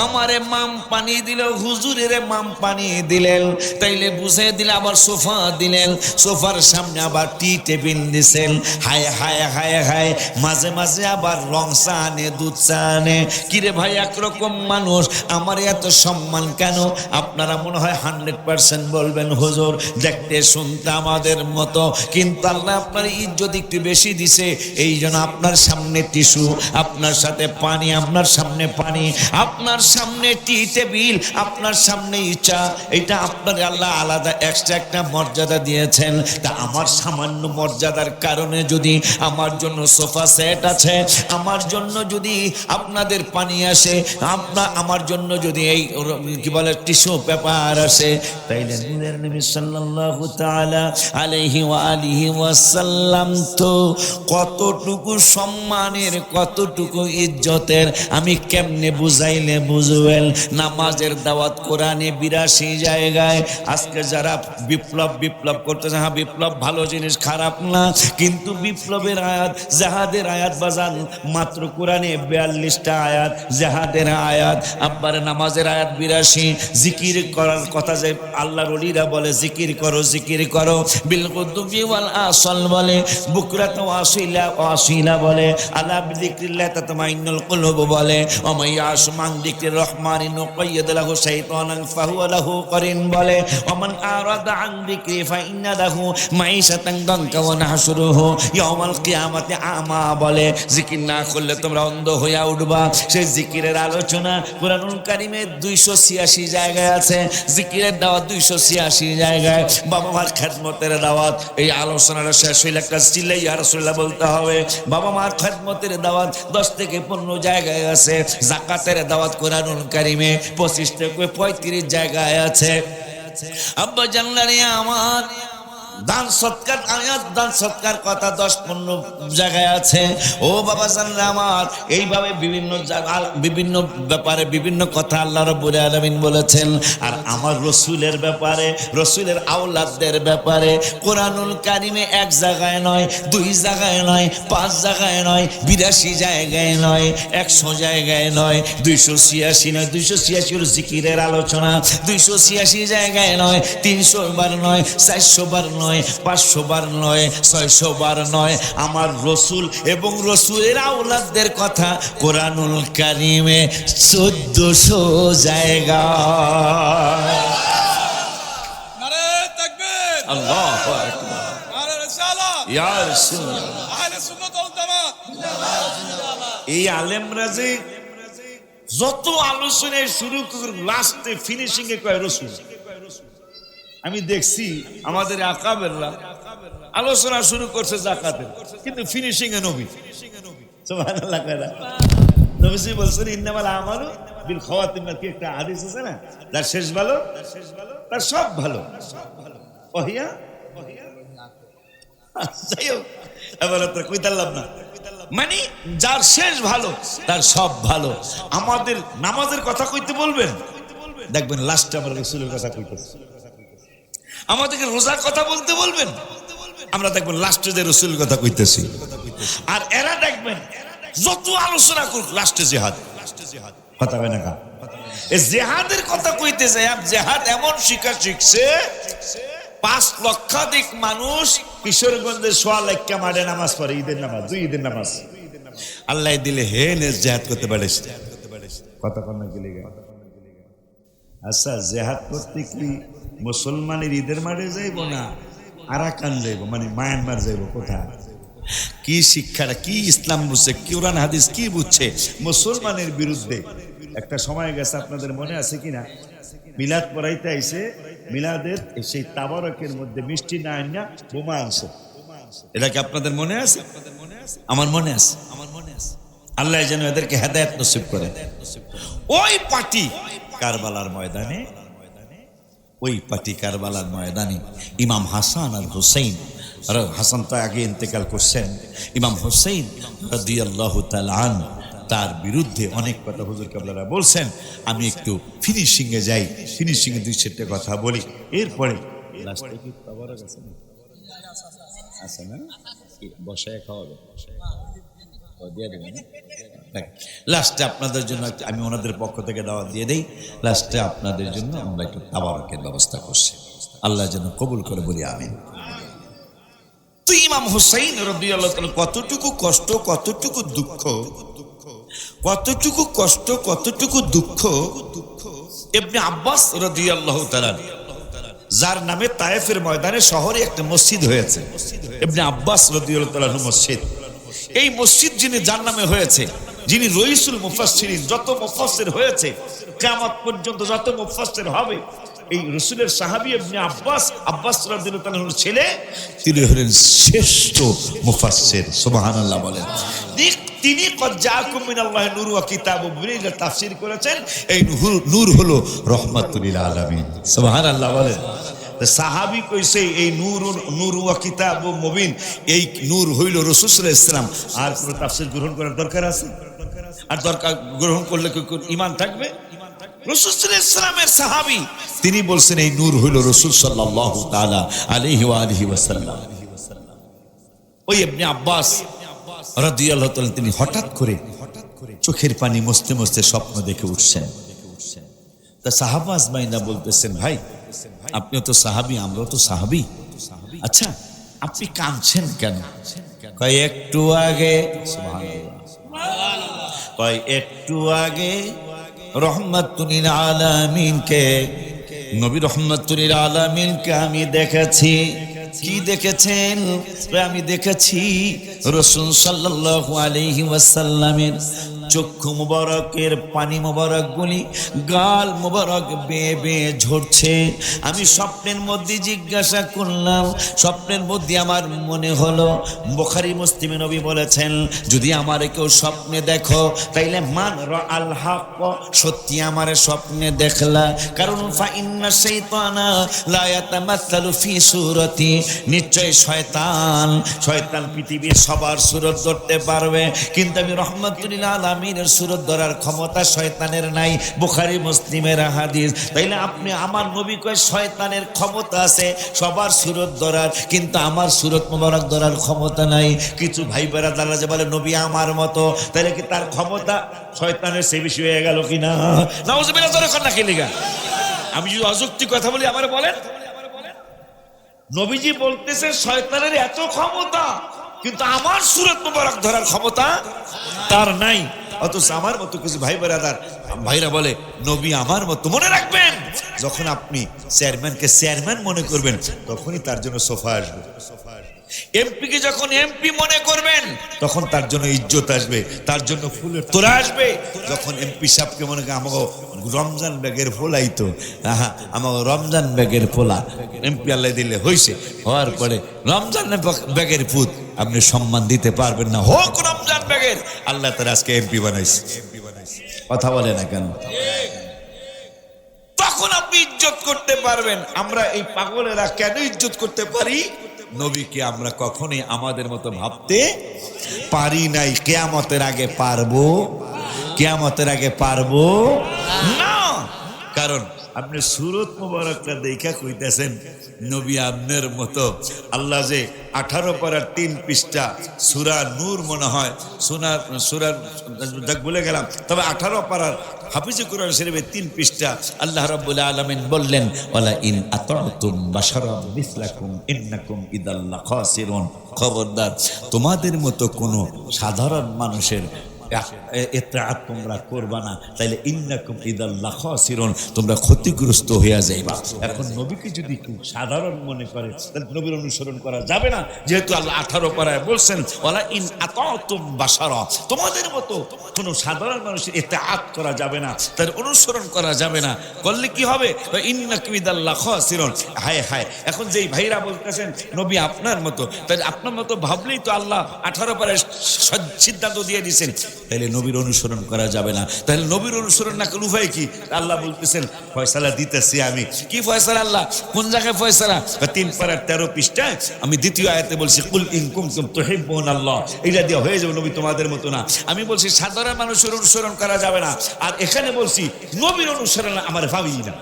আমারে মাম পানি দিল, হুজুরের মাম পানি দিলেন, তাইলে বুঝে দিলে। আবার সোফা দিলেন, সোফার সামনে আবার টি টেবিল দিছেন। হায় হায় হায় হায়, মাঝে মাঝে আবার রং চা আনে, দুধ চা আনে। কিরে ভাই, একরকম মানুষ, আমার এত সম্মান কেন? আপনারা মনে হয় 100% বলবেন হুজুর দেখতে শুনতে আমাদের মতো, কিন্তু আল্লাহ আপনার ইজ্জত একটু বেশি দিছে, এই জন্য আপনার সামনে টিস্যু, আপনার সাথে পানি, আপনার সামনে পানি, আপনার সামনে টি টেবিল, আপনার সামনে চা, এটা আপনার আল্লাহ আলাদা এক্সট্রা একটা মর্যাদা দিয়েছেন। তা আমার সামান্য মর্যাদার কারণে যদি আমার জন্য সোফা সেট আছে, আমার জন্য যদি আপনাদের পানি আসে, আমার জন্য যদি এই কি বলে টিস্যু পেপার আসে, তাইলে নূরের নবী সাল্লাল্লাহু তাআলা আলাইহি আলাইহি ওয়া আলিহি ওয়াসাল্লাম তো কতটুকু সম্মানের, কতটুকু ইজ্জতের, আমি কেমনে বুঝাইলে বুঝবেন। নামাজের দাওয়াত কোরআনে 82 জায়গায়। আজকে যারা বিপ্লব করতেছে, হ্যাঁ বিপ্লব ভালো জিনিস, খারাপ না, কিন্তু বিপ্লবের আয়াত, জেহাদের আয়াত বাজান মাত্র কোরআনে 42টা আয়াত জেহাদের আয়াত। আব্বার নামাজের আয়াত 82। জিকির করার কথা যে আল্লাহর ওলিরা বলে জিকির করো, জিকির করো, বিল গুদুবি ওয়াল আসল বলে, বুকরাত ওয়াসিলা ওয়াসিলা বলে, আলা বিযিকরিল্লাহ তাতমাইন্নুল কুলুব বলে, ওয়া মান ইয়াশমান যিকরির রহমানি নুকাইয়িদ লাহু শাইতানান ফাহুয়া লাহু করিন বলে, ওয়া মান আরাদা আন যিকরি ফাইন্না লাহু মাঈশাতান দানকা ওয়া নাহশুরুহু ইয়াওমাল কিয়ামাতি আমা বলে। জিকির না করলে তোমরা অন্ধ হইয়া উঠবা। সেই জিকিরের আলোচনা কুরআনুল কারীমে 286 জায়গায় আছে। জিকিরের দাওয়াত 286 জায়গায়। বাবা মার খেদমতের দাওয়াত, এই আলোচনাটা শেষ হইলে একটা চিল্লাই ইয়া রাসূলুল্লাহ বলতে হবে। বাবা মার খেদমতের দাওয়াত 10 থেকে 15 জায়গায় আছে। যাকাতের দাওয়াত কুরআনুল কারীমে 25 থেকে 35 জায়গায় আছে। আব্বা জানলারে আমার দান সৎকার আয়াত, দান সৎকার কথা 10-15 জায়গায় আছে। ও বাবা জানলে আমার, এইভাবে বিভিন্ন ব্যাপারে বিভিন্ন কথা আল্লাহ রাব্বুল আলামিন বলেছেন। আর আমার রসুলের ব্যাপারে, রসুলের আওলাদদের ব্যাপারে কোরআনুল কারীমে 1 জায়গায় নয়, 2 জায়গায় নয়, 5 জায়গায় নয়, 82 জায়গায় নয়, 100 জায়গায় নয়, 286 নয়, 286 হলো জিকিরের আলোচনা। 286 জায়গায় নয়, 300 বার নয়, 400 বার নয়, 500 বার নয়, 600 বার নয়। আমার রসুল এবং রসুলের আওলাদদের কথা কোরআনুল কারীমে 1400 জায়গা। নারে তাকবীর, আল্লাহু আকবার, নারে রিসালাত, ইয়া রাসূলুল্লাহ, আহলে সুন্নাত ওয়াল জামাত। এই আলেমরা যে যত আলোচনায় শুরু করে লাস্টে ফিনিশিং এ কয় রসুল। আমি দেখছি আমাদের আকাবেররা আলোচনা শুরু করছে যাকাতের, কিন্তু ফিনিশিং এ নবী। সুবহানাল্লাহ কয় না? নবীজি বলছেন ইন্নামাল আমালু বিল খাওয়াতিম, কি একটা হাদিস আছে না, যার শেষ ভালো তার সব ভালো। ওহিয়া যাই হোক, এবার তো কইতালাম না, মানে যার শেষ ভালো তার সব ভালো। আমাদের নামাজের কথা কইতে বলবেন, দেখবেন লাস্টে আমরা রাসূলের কথা কইতেছি। আমাদেরকে রোজার কথা বলতে বলবেন, আমরা দেখবেন লাস্টে যে রাসূলের কথা কইতেছি। আর এরা দেখবেন যত আলোচনা করুক লাস্টে জিহাদ কথা হয় না। এই জিহাদের কথা কইতে যায়, জিহাদ এমন শিখছে 5 লক্ষাধিক মানুষ কিশোরগঞ্জের সোয়ালাইক্কা মাঠে নামাজ পড়ে, ঈদের নামাজ, 2 ঈদের নামাজ। আল্লাহ দিলে হে নেস জিহাদ করতে পারিস কথা কন্যা গেলে। আচ্ছা, জিহাদ করতে কি মুসলমানের ঈদের মাঠে যাইব না আরাকান যাইব, মানে মায়ানমার যাইব? কোথায় কি শিক্ষাটা, কি ইসলাম বুঝছে, কোরআন হাদিস কি বুঝছে মুসলমানের বিরুদ্ধে? একটা সময় গেছে, আপনাদের মনে আছে কিনা, মিলাদ পড়াইতে আইছে, মিলাদের সেই তাবারকের মধ্যে মিষ্টি না আইনা বোমা আনছে। এটা কি আপনাদের মনে আছে? আমার মনে আছে। আল্লাহ যেন এদেরকে হেদায়েত নসিব করে। ওই পার্টি কারবালার ময়দানে, ওই পার্টি কারবালার ময়দানে ইমাম হাসান আর হুসাইন, আর হাসান তো আগে ইন্তেকাল করছেন, ইমাম হুসাইন রাদিয়াল্লাহু তাআলা আনহু, তার বিরুদ্ধে অনেক কথা হুজুর কেবলারা বলছেন। আমি একটু ফিনিশিং এ যাই, ফিনিশিং এ 2-4টা কথা বলি, এরপরে লাস্টে কি তাবারক আছে না? আছে না? বসায় খাওয়াবে, দিয়ে দেবেন। লাস্টে আপনাদের জন্য আমি ওনাদের পক্ষ থেকে দাওয়াত দিয়ে দেই, লাস্টে আপনাদের জন্য আমরা একটু তাবারকের ব্যবস্থা করছি। আল্লাহ যেন কবুল করে, বলি আমিন। তো ইমাম হুসাইন রাদিয়াল্লাহু তাআলা কতটুকু কষ্ট, কতটুকু দুঃখ, কতটুকু কষ্ট, কতটুকু দুঃখ ইবনে আব্বাস রাদিয়াল্লাহু তাআলা, যার নামে তায়েফের ময়দানে শহরে একটা মসজিদ হয়েছে, ইবনে আব্বাস রাদিয়াল্লাহু তাআলা মসজিদ। এই মসজিদ যিনি যার নামে হয়েছে, যিনি রইসুল মুফাসসিরিন, যত মুফাসসির হয়েছে কিয়ামত পর্যন্ত যত মুফাসসির হবে, এই রাসূলের সাহাবী ইবনে আব্বাস, আব্বাস রাদিয়াল্লাহু তাআলার ছেলে, তিনি হলেন শ্রেষ্ঠ মুফাসসির। সুবহানাল্লাহ বলেন। তিনি কদ জাআকুম মিনাল্লাহি নূর ওয়া কিতাবুম মুবিন তাফসীর করেছেন। এই নূর হলো রাহমাতুল লিল আলামিন। সুবহানাল্লাহ বলেন। সাহাবী কইছে এই নূর নূর ওয়া কিতাব মুবিন, এই নূর হইল রাসূল সাল্লাল্লাহু আলাইহি ওয়াসাল্লাম। আর কোন তাফসীর গ্রহণ করার দরকার আছে? আর দরকার গ্রহণ করলে কি ঈমান থাকবে? রাসূল সাল্লাল্লাহু আলাইহি ওয়াসাল্লামের সাহাবী তিনি বলছেন এই নূর হইল রাসূল সাল্লাল্লাহু তাআলা আলাইহি ওয়া আলিহি ওয়াসাল্লাম। ওই ইবনে আব্বাস রাদিয়াল্লাহু তাআলা তিনি হঠাৎ করে চোখের পানি মুছতে মুছতে স্বপ্ন দেখে উঠছেন। তা সাহাবা আজমাইনা বলতেছেন, ভাই আপনিও তো সাহাবী, আমরাও তো সাহাবী, আচ্ছা আপনি কাঁদছেন কেন? কয় একটু আগে, কয় একটু আগে রহমাতুল আলামিনকে, নবী রহমাতুল আলামিনকে আমি দেখেছি। কি দেখেছেন? আমি দেখেছি রাসূল সাল্লাল্লাহু আলাইহি ওয়াসাল্লামের চক্ষু মুবারকের পানি মুবারক গুলি গাল মুবারক বেয়ে বেয়ে ঝরছে। আমি স্বপ্নের মধ্যে জিজ্ঞাসা করলাম, স্বপ্নের মধ্যে আমার মনে হলো, বুখারী মুসলিমে নবী বলেছেন যদি আমারে কেউ স্বপ্নে দেখো তাইলে মান রাআল হক, সত্যি আমারে স্বপ্নে দেখলা, কারণ ফা ইন্না শাইতানা লা ইয়াতামাসসালু ফি সূরাতি, নিশ্চয় শয়তান পৃথিবীর সবার সূরত ধরতে পারবে, কিন্তু আমি রহমাতুল আলামিনের সূরত ধরার ক্ষমতা শয়তানের নাই। বুখারী মুসলিমের হাদিস। তাইলে আপনি আমার নবী কয় শয়তানের ক্ষমতা আছে সবার সূরত ধরার, কিন্তু আমার সূরত মোবারক ধরার ক্ষমতা নাই। কিছু ভাই বেরাদাররা যে বলে নবী আমার মতো, তাহলে কি তার ক্ষমতা শয়তানের চেয়ে বেশি হয়ে গেল কিনা? নাউজুবিল্লাহ, জোরে কর না কি লিগা? আমি যদি অযৌক্তিক কথা বলি আমারে বলেন। নবীজি বলতেছে শয়তানের এত ক্ষমতা, কিন্তু আমার সূরত মোবারক ধরার ক্ষমতা তার নাই। অথচ আমার মতো কিছু ভাই বেরাদার ভাইরা বলে নবী আমার মতো। মনে রাখবেন, যখন আপনি চেয়ারম্যানকে চেয়ারম্যান মনে করবেন তখনই তার জন্য সোফা আসবে। এমপিকে যখন এমপি মনে করবেন তখন তার জন্য ইজ্জত আসবে, তার জন্য ফুলের তোড়া আসবে। যখন এমপি সাহেবকে মনে করেন আমাকে রমজান ব্যাগের ফোলাই, তো আমাকে রমজান ব্যাগের ফোলা এমপি আল্লাহ দিলে হয়েছে, হওয়ার পরে রমজান ব্যাগের পুত আপনি সম্মান দিতে পারবেন না। হোক রমজান ব্যাগের, আল্লাহ তার আজকে এমপি বানাইছে। কথা বলে না কেন? তখন আপনি ইজ্জত করতে পারবেন। আমরা এই পাগলেরা কেন ইজ্জত করতে পারি? নবীকে আমরা কখনোই আমাদের মতো ভাবতে পারি নাই। কিয়ামতের আগে পারবো? কিয়ামতের আগে পারবো না। কারণ আপনি সূরত মুবারকটা দেখা কইতেছেন নবী আপনার মতো। আল্লাহ যে 18 পারার 3 পৃষ্ঠা সূরা নূর মনে হয়, সূরা বলে গেলাম, তবে 18 পারার হাফিজে কুরআন শরীফের 3 পৃষ্ঠা আল্লাহ রাব্বুল আলামিন বললেন ওয়ালা ইন আতাতুম বাশারাম মিসলাকুম ইন্নাকুম ইদাল লাখাসিরুন, খবরদার তোমাদের মতো কোনো সাধারণ মানুষের ইত্তাআত তোমরা করবা না, তাইলে ইন্নাকুম ইদাল লাখাসিরুন, তোমরা ক্ষতিগ্রস্ত হয়ে যাইবা। এখন নবীকে যদি কেউ সাধারণ মনে করে তাহলে নবীর অনুসরণ করা যাবে না, যেহেতু আল্লাহ 18 পারায় বলছেন ওয়ালা ইন আতাতুম বাশারা, তোমাদের মতো কোনো সাধারণ মানুষের ইত্তাআত করা যাবে না, তার অনুসরণ করা যাবে না। করলে কি হবে? ইন্নাকুম ইদাল লাখাসিরুন। হায় হায়, এখন যেই ভাইরা বলতেছেন নবী আপনার মতো, তাহলে আপনার মতো ভাবলেই তো আল্লাহ 18 পারায় সিদ্ধান্ত দিয়ে দিয়েছেন, তাহলে নবীর অনুসরণ করা যাবে না। তাহলে নবীর অনুসরণ না করলে উপায় কি? আল্লাহ বলতেছেন ফয়সালা দিতেছি আমি। কি ফয়সালা? আল্লাহ কোন জায়গায় ফয়সালা? 3 পারার 13 পৃষ্ঠায় আমি দ্বিতীয় আয়াতে বলছি কুল ইন কুনতুম তুহিব্বুনাল্লাহ, এটা দিয়ে হয়ে যাবে নবী তোমাদের মতো না। আমি বলছি সাধারণ মানুষের অনুসরণ করা যাবে না, আর এখানে বলছি নবীর অনুসরণ আমার ভাবি না।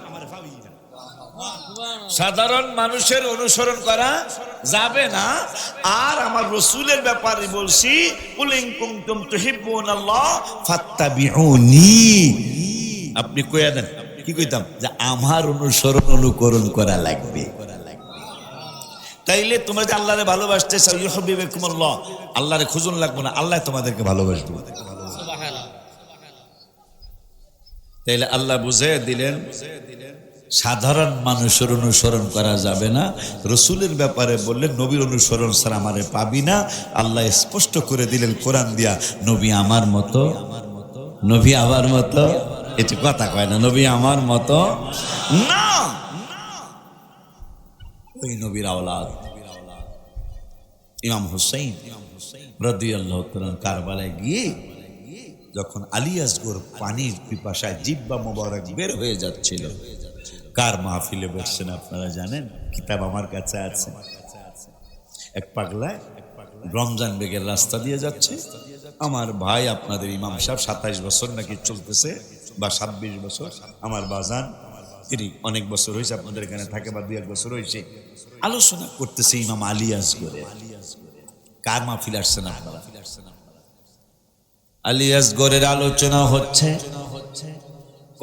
সাধারণ মানুষের অনুসরণ করা যাবে না। আর আমার রাসূলের ব্যাপারে বলছি কুল ইন কুনতুম তুহিব্বুনাল্লাহ ফাত্তাবিউনি, আপনি কইয়া দেন। কি কইতাম? যে আমার অনুকরণ করা লাগবে। তাইলে তোমরা যে আল্লাহরে ভালোবাসতে চাও, ইউহিব্বুকুমুল্লাহ, আল্লাহরে খুঁজুন লাগবে না, আল্লাহ তোমাদেরকে ভালোবাসবে। তাইলে আল্লাহ বুঝিয়ে দিলেন সাধারণ মানুষের অনুসরণ করা যাবে না। রসুলের ব্যাপারে বললেন নবীর অনুসরণ ছাড়া আমারে পাবি না। আল্লাহ স্পষ্ট করে দিলেন কোরআন দিয়া, নবী আমার মতো, নবী আমার মতো। এটা কথা কয় না, নবী আমার মতো না, ওই নবীর আওলাদ ইমাম হুসাইন রাদিয়াল্লাহু তাআলা কারবালায় গিয়ে যখন আলী আসগর পানির পিপাসায় জিহ্বা মোবারক বের হয়ে যাচ্ছিল, কার মাহফিলে বসছেন আপনারা জানেন? কিতাব আমার কাছে আছে। এক পাগলায় রমজান বেগের রাস্তা দিয়ে যাচ্ছে। আমার ভাই আপনাদের ইমাম সাহেব 27 বছর নাকি চলতেছে বা 26 বছর। আমার বাজান তিনি অনেক বছর হয়েছে আপনাদের এখানে থাকে বা 2-1 বছর হয়েছে। আলোচনা করতেছে ইমাম আলী আসগরে। কার মাহফিল আসছেন আপনারা? আলী আসগরের আলোচনা হচ্ছে।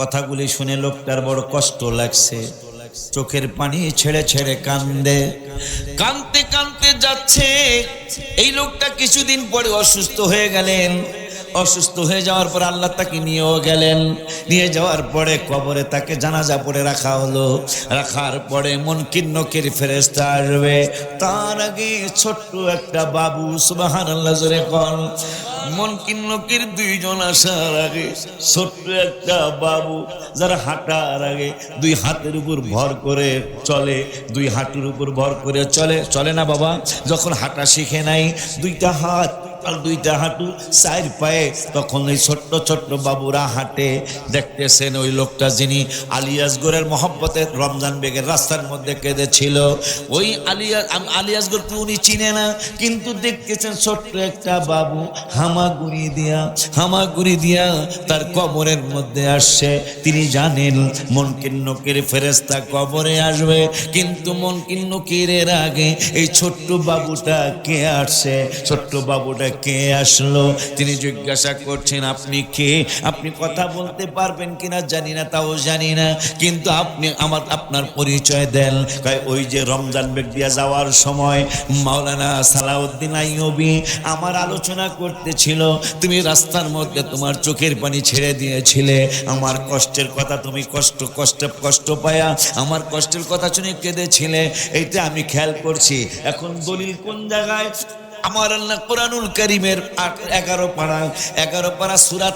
কথাগুলি শুনে লোকটার বড় কষ্ট লাগছে, চোখের পানি ছেড়ে ছেড়ে কান্দে, কাঁদতে কাঁদতে যাচ্ছে। এই লোকটা কিছুদিন পরে অসুস্থ হয়ে গেলেন। অসুস্থ হয়ে যাওয়ার পর আল্লাহ তাকে নিয়েও গেলেন। নিয়ে যাওয়ার পরে কবরে তাকে জানাজা পড়ে রাখা হলো। রাখার পরে মুনকির নকির ফেরেশতা আসবে। তার আগে ছোট্ট একটা বাবু, সুবহানাল্লাহ জোরে কোন, মুনকির নকির দুইজন আসার আগে ছোট্ট একটা বাবু, যারা হাঁটার আগে দুই হাতের উপর ভর করে চলে, দুই হাঁটুর উপর ভর করে চলে। চলে না বাবা? যখন হাঁটা শিখে নাই, দুইটা হাত আর দুইটা হাঁটু চার পায়ে, তখন ওই ছোট্ট ছোট্ট বাবুরা হাঁটে। দেখতেছেন ওই লোকটা যিনি আলী আসগরের মহব্বতের রমজান বেগের রাস্তার মধ্যে কেঁদেছিল, ওই আলী আসগরকে উনি চিনে না, কিন্তু দেখতেছেন ছোট্ট একটা বাবু হামাগুড়ি দিয়া তার কবরের মধ্যে আসছে। তিনি জানেন মুনকির নকির ফেরেশতা কবরে আসবে, কিন্তু মুনকির নকিরের আগে এই ছোট্ট বাবুটা কে আসছে, ছোট্ট বাবুটা কে আসলো। তিনি জিজ্ঞাসা করছেন, আপনি কে? আপনি কথা বলতে পারবেন কিনা জানি না, তাও জানি না, কিন্তু আপনি আপনার পরিচয় দেন। ওই যে রমজান বেগ দিয়া যাওয়ার সময় মাওলানা সালাউদ্দিন আইয়ুবী আমার আলোচনা করতেছিল, তুমি রাস্তার মধ্যে তোমার চোখের পানি ছেড়ে দিয়েছিলে। আমার কষ্টের কথা তুমি কষ্ট পায়া আমার কষ্টের কথা শুনে কেঁদেছিলে, এইটা আমি খেয়াল করছি। এখন দলিল কোন জায়গায়? আমার আল্লাহ কোরআনুল কারীমের 11 পারা সূরা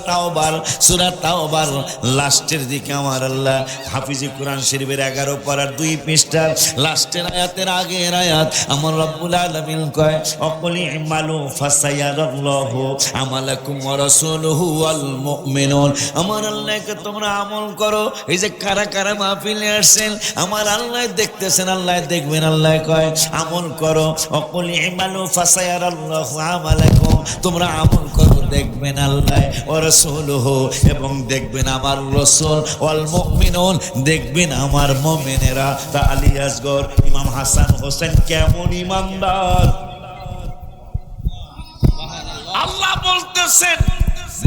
তাওবার লাস্টের দিকে আমার আল্লাহ হাফিজে কোরআন শরীফের 11 পারার 2 পৃষ্ঠার লাস্টের আয়াতের আগের আয়াত আমার রব্বুল আলামিন কয়, অকলি ইমালু ফাসায়ারাল্লাহু আমালাকুম ওয়া রাসূলুহু ওয়াল মুমিনুন। আমার আল্লাহকে তোমরা আমল করো। এই যে কারা কারা মাহফিলে আসছেন, আমার আল্লাহ দেখতেছেন, আল্লাহ দেখবেন। আল্লাহ কয় আমল করো, অকলি ইমালু ফাসায়া তোমরা আমল করো, দেখবেন আল্লাহ ও রাসূলুহু, এবং দেখবেন আমার রাসূল, ওয়াল মুমিনুন, দেখবেন আমার মুমিনেরা। তা আলী আসগর ইমাম হাসান হোসেন কেমন ইমানদার, আল্লাহ বলতেছেন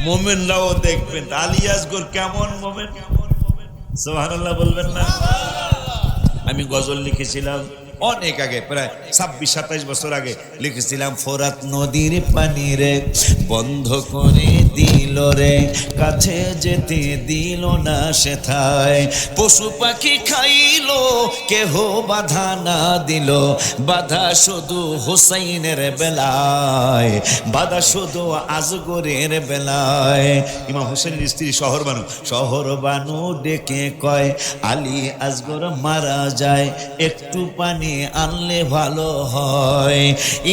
মুমিনরাও দেখবেন। আলী আসগর কেমন মুমিন, সুবহানাল্লাহ বলবেন না? আমি গজল লিখেছিলাম অনেক আগে, প্রায় 26-27 বছর আগে লিখেছিলাম, ফোরাত নদীর পানি রে বন্ধ করে দিল রে, কাছে যেতে দিল না সেথায়, পশু পাখি খাইলো কেহ বাধা না দিল, বাধা শুধু হুসাইনের বেলায়, বাধা শুধু আজগরের বেলায়। ইমাম হোসেনের স্ত্রী শহর বানু ডেকে কয়, আলী আসগর মারা যায়, একটু পানি আনলে ভালো হয়।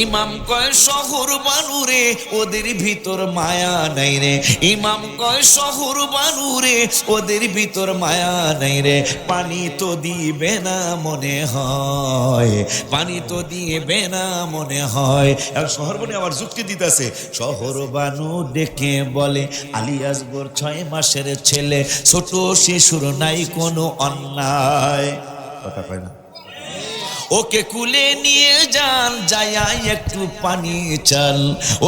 ইমাম কয় শহর বানুরে ওদের ভিতর মায়া নাই রে, ইমাম কয় শহর বানুরে ওদের ভিতর মায়া নাই রে, পানি তো দিবে না মনে হয়, পানি তো দিবে না মনে হয়। আর শহর বানু আবার যুক্তি দিতেছে, শহর বানু ডেকে বলে, আলী আসগর 6 মাসের ছেলে, ছোট শিশুর নাই কোনো অন্যায়। কথা কয় না? ওকে কুলে নিয়ে যান, যায়া একটু পানি চান,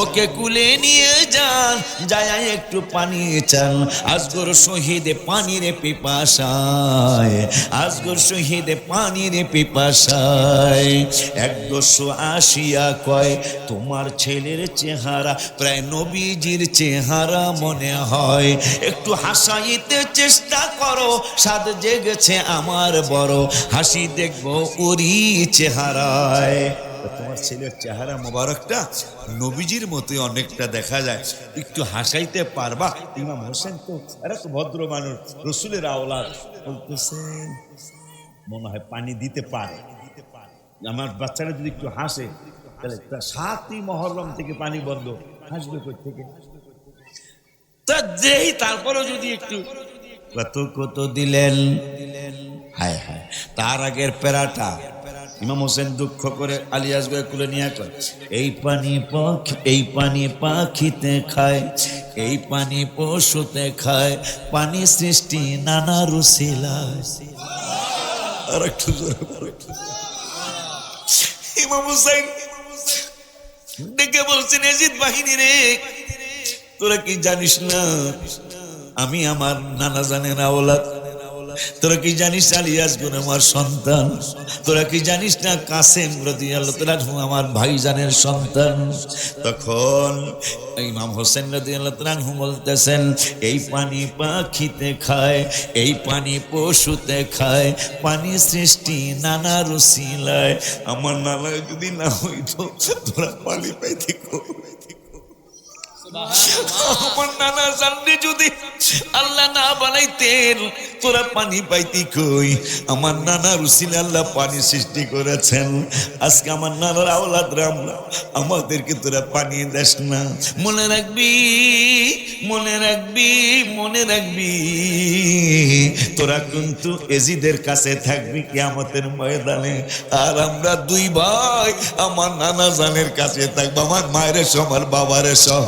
ওকে কুলে নিয়ে যান, যায়া একটু পানি চান। আসগর শহীদ পানির পিপাসায়, আসগর শহীদ পানির পিপাসায়। 100 আসিয়া কয়, তোমার ছেলের চেহারা প্রায় নবীজির চেহারা মনে হয়, একটু হাসাইতে চেষ্টা করো, সাদ জেগেছে আমার বড়, হাসি দেখবো ওরি চেহারায়। তোমার ছেলের চেহারা মোবারকটা নবীজির মতোই অনেকটা দেখা যায়, একটু হাসাইতে পারবা? ইমাম হোসেন তো এরা তো ভদ্র মানুষ, রসুলের আওলাদ, বলতেছেন মনে হয় পানি দিতে পারে। আমার বাচ্চারা যদি একটু হাসে তাহলে 7ই মহররম থেকে পানি বন্ধ, হাসবে কই থেকে? তা যেই তারপরও যদি একটু কত দিলেন হায় হায়, তার আগের প্যারাটা ইমাম হোসেন দুঃখ করে আলী আসগর কুলে নিয়ে কয়, এই পানি পাখিতে খায়, এই পানি পশুতে খায়, পানি সৃষ্টি নানা রুসিলায়। আর একটু জোরে বলো। ইমাম হোসেন ডেকে বলছেন, এজিদ বাহিনী রে, তোরা কি জানিস না আমি আমার নানা জানের আওলাদ? তোরা কি জানিস আলী আসগর আমার সন্তান? তোরা কি জানিস না কাসেম রাদিয়াল্লাহু তাআলা আমার ভাইজানের সন্তান? তখন ইমাম হোসেন রাদিয়াল্লাহু তাআলা বলতেছেন, এই পানি পাখিতে খায়, এই পানি পশুতে খায়, পানি সৃষ্টি নানা রুসিলায়। আমার নানা যদি না হইতো তোরা পানি পাইতি কই? আমার নানা জানলে যদি আল্লাহ না বানাইতেন তোরা পানি পাইতি কই? আমার নানা রুসিল আল্লাহ পানি সৃষ্টি করেছেন। আজকে আমার নানার আওলাদরা আমরা, আমাদেরকে তোরা পানি দেস না। মনে রাখবি, মনে রাখবি, মনে রাখবি, তোরা কিন্তু এজিদের কাছে থাকবি কিয়ামতের ময়দানে। আর আমরা দুই ভাই আমার নানা জানের কাছে থাকবো, আমার মায়ের সহ আমার বাবার সহ।